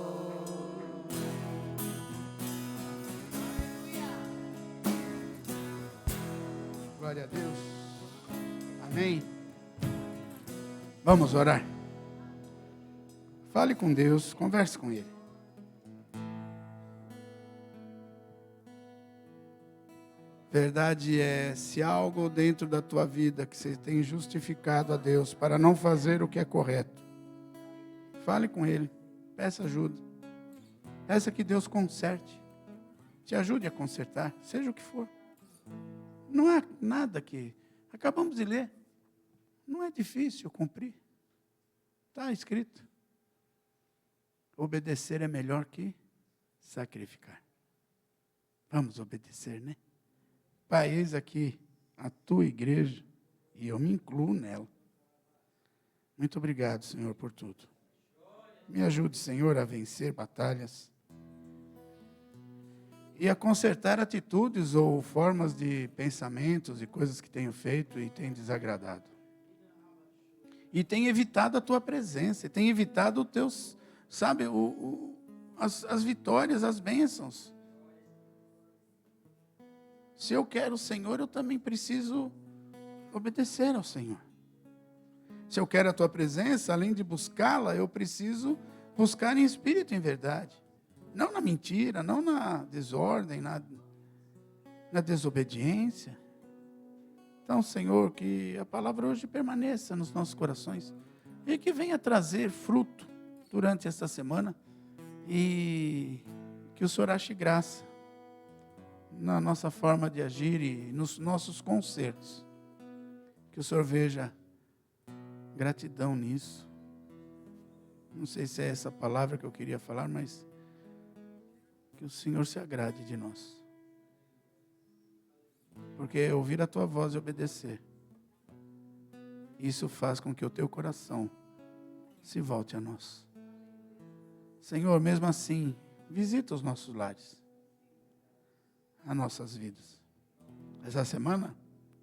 Glória a Deus. Amém. Vamos orar. Fale com Deus, converse com Ele. Verdade é, se algo dentro da tua vida que você tem justificado a Deus para não fazer o que é correto, fale com Ele, peça ajuda. Peça que Deus conserte, te ajude a consertar, seja o que for. Não há nada que... Acabamos de ler. Não é difícil cumprir. Está escrito. Obedecer é melhor que sacrificar. Vamos obedecer, né? Pai, eis aqui a tua igreja e eu me incluo nela. Muito obrigado, Senhor, por tudo. Me ajude, Senhor, a vencer batalhas e a consertar atitudes ou formas de pensamentos e coisas que tenho feito e tenho desagradado. E tenho evitado a tua presença, tenho evitado os teus, sabe, as vitórias, as bênçãos. Se eu quero o Senhor, eu também preciso obedecer ao Senhor. Se eu quero a tua presença, além de buscá-la, eu preciso buscar em espírito e em verdade. Não na mentira, não na desordem, na desobediência. Então, Senhor, que a palavra hoje permaneça nos nossos corações e que venha trazer fruto durante esta semana e que o Senhor ache graça na nossa forma de agir e nos nossos concertos. Que o Senhor veja gratidão nisso. Não sei se é essa palavra que eu queria falar, mas que o Senhor se agrade de nós. Porque ouvir a tua voz e obedecer, isso faz com que o teu coração se volte a nós. Senhor, mesmo assim, visita os nossos lares, as nossas vidas. Essa semana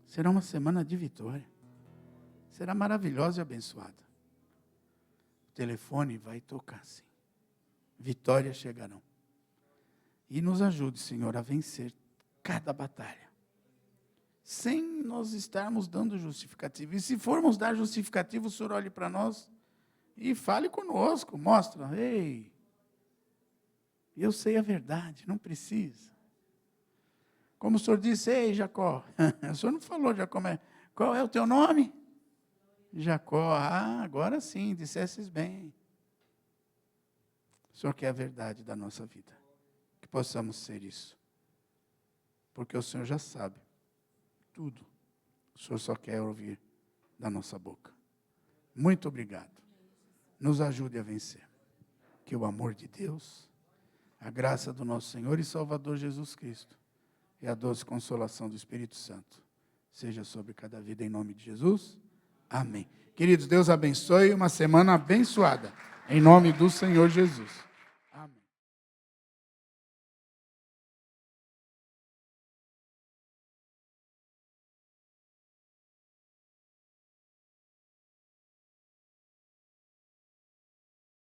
será uma semana de vitória. Será maravilhosa e abençoada. O telefone vai tocar, sim. Vitórias chegarão. E nos ajude, Senhor, a vencer cada batalha. Sem nós estarmos dando justificativo. E se formos dar justificativo, o Senhor olhe para nós e fale conosco. Mostra, ei, eu sei a verdade, não precisa. Como o Senhor disse, ei, Jacó, o Senhor não falou, Jacó, mas qual é o teu nome? Jacó, agora sim, dissesses bem. O Senhor quer a verdade da nossa vida. Que possamos ser isso. Porque o Senhor já sabe tudo. O Senhor só quer ouvir da nossa boca. Muito obrigado. Nos ajude a vencer. Que o amor de Deus, a graça do nosso Senhor e Salvador Jesus Cristo e a doce consolação do Espírito Santo seja sobre cada vida em nome de Jesus. Amém. Queridos, Deus abençoe, uma semana abençoada. Em nome do Senhor Jesus.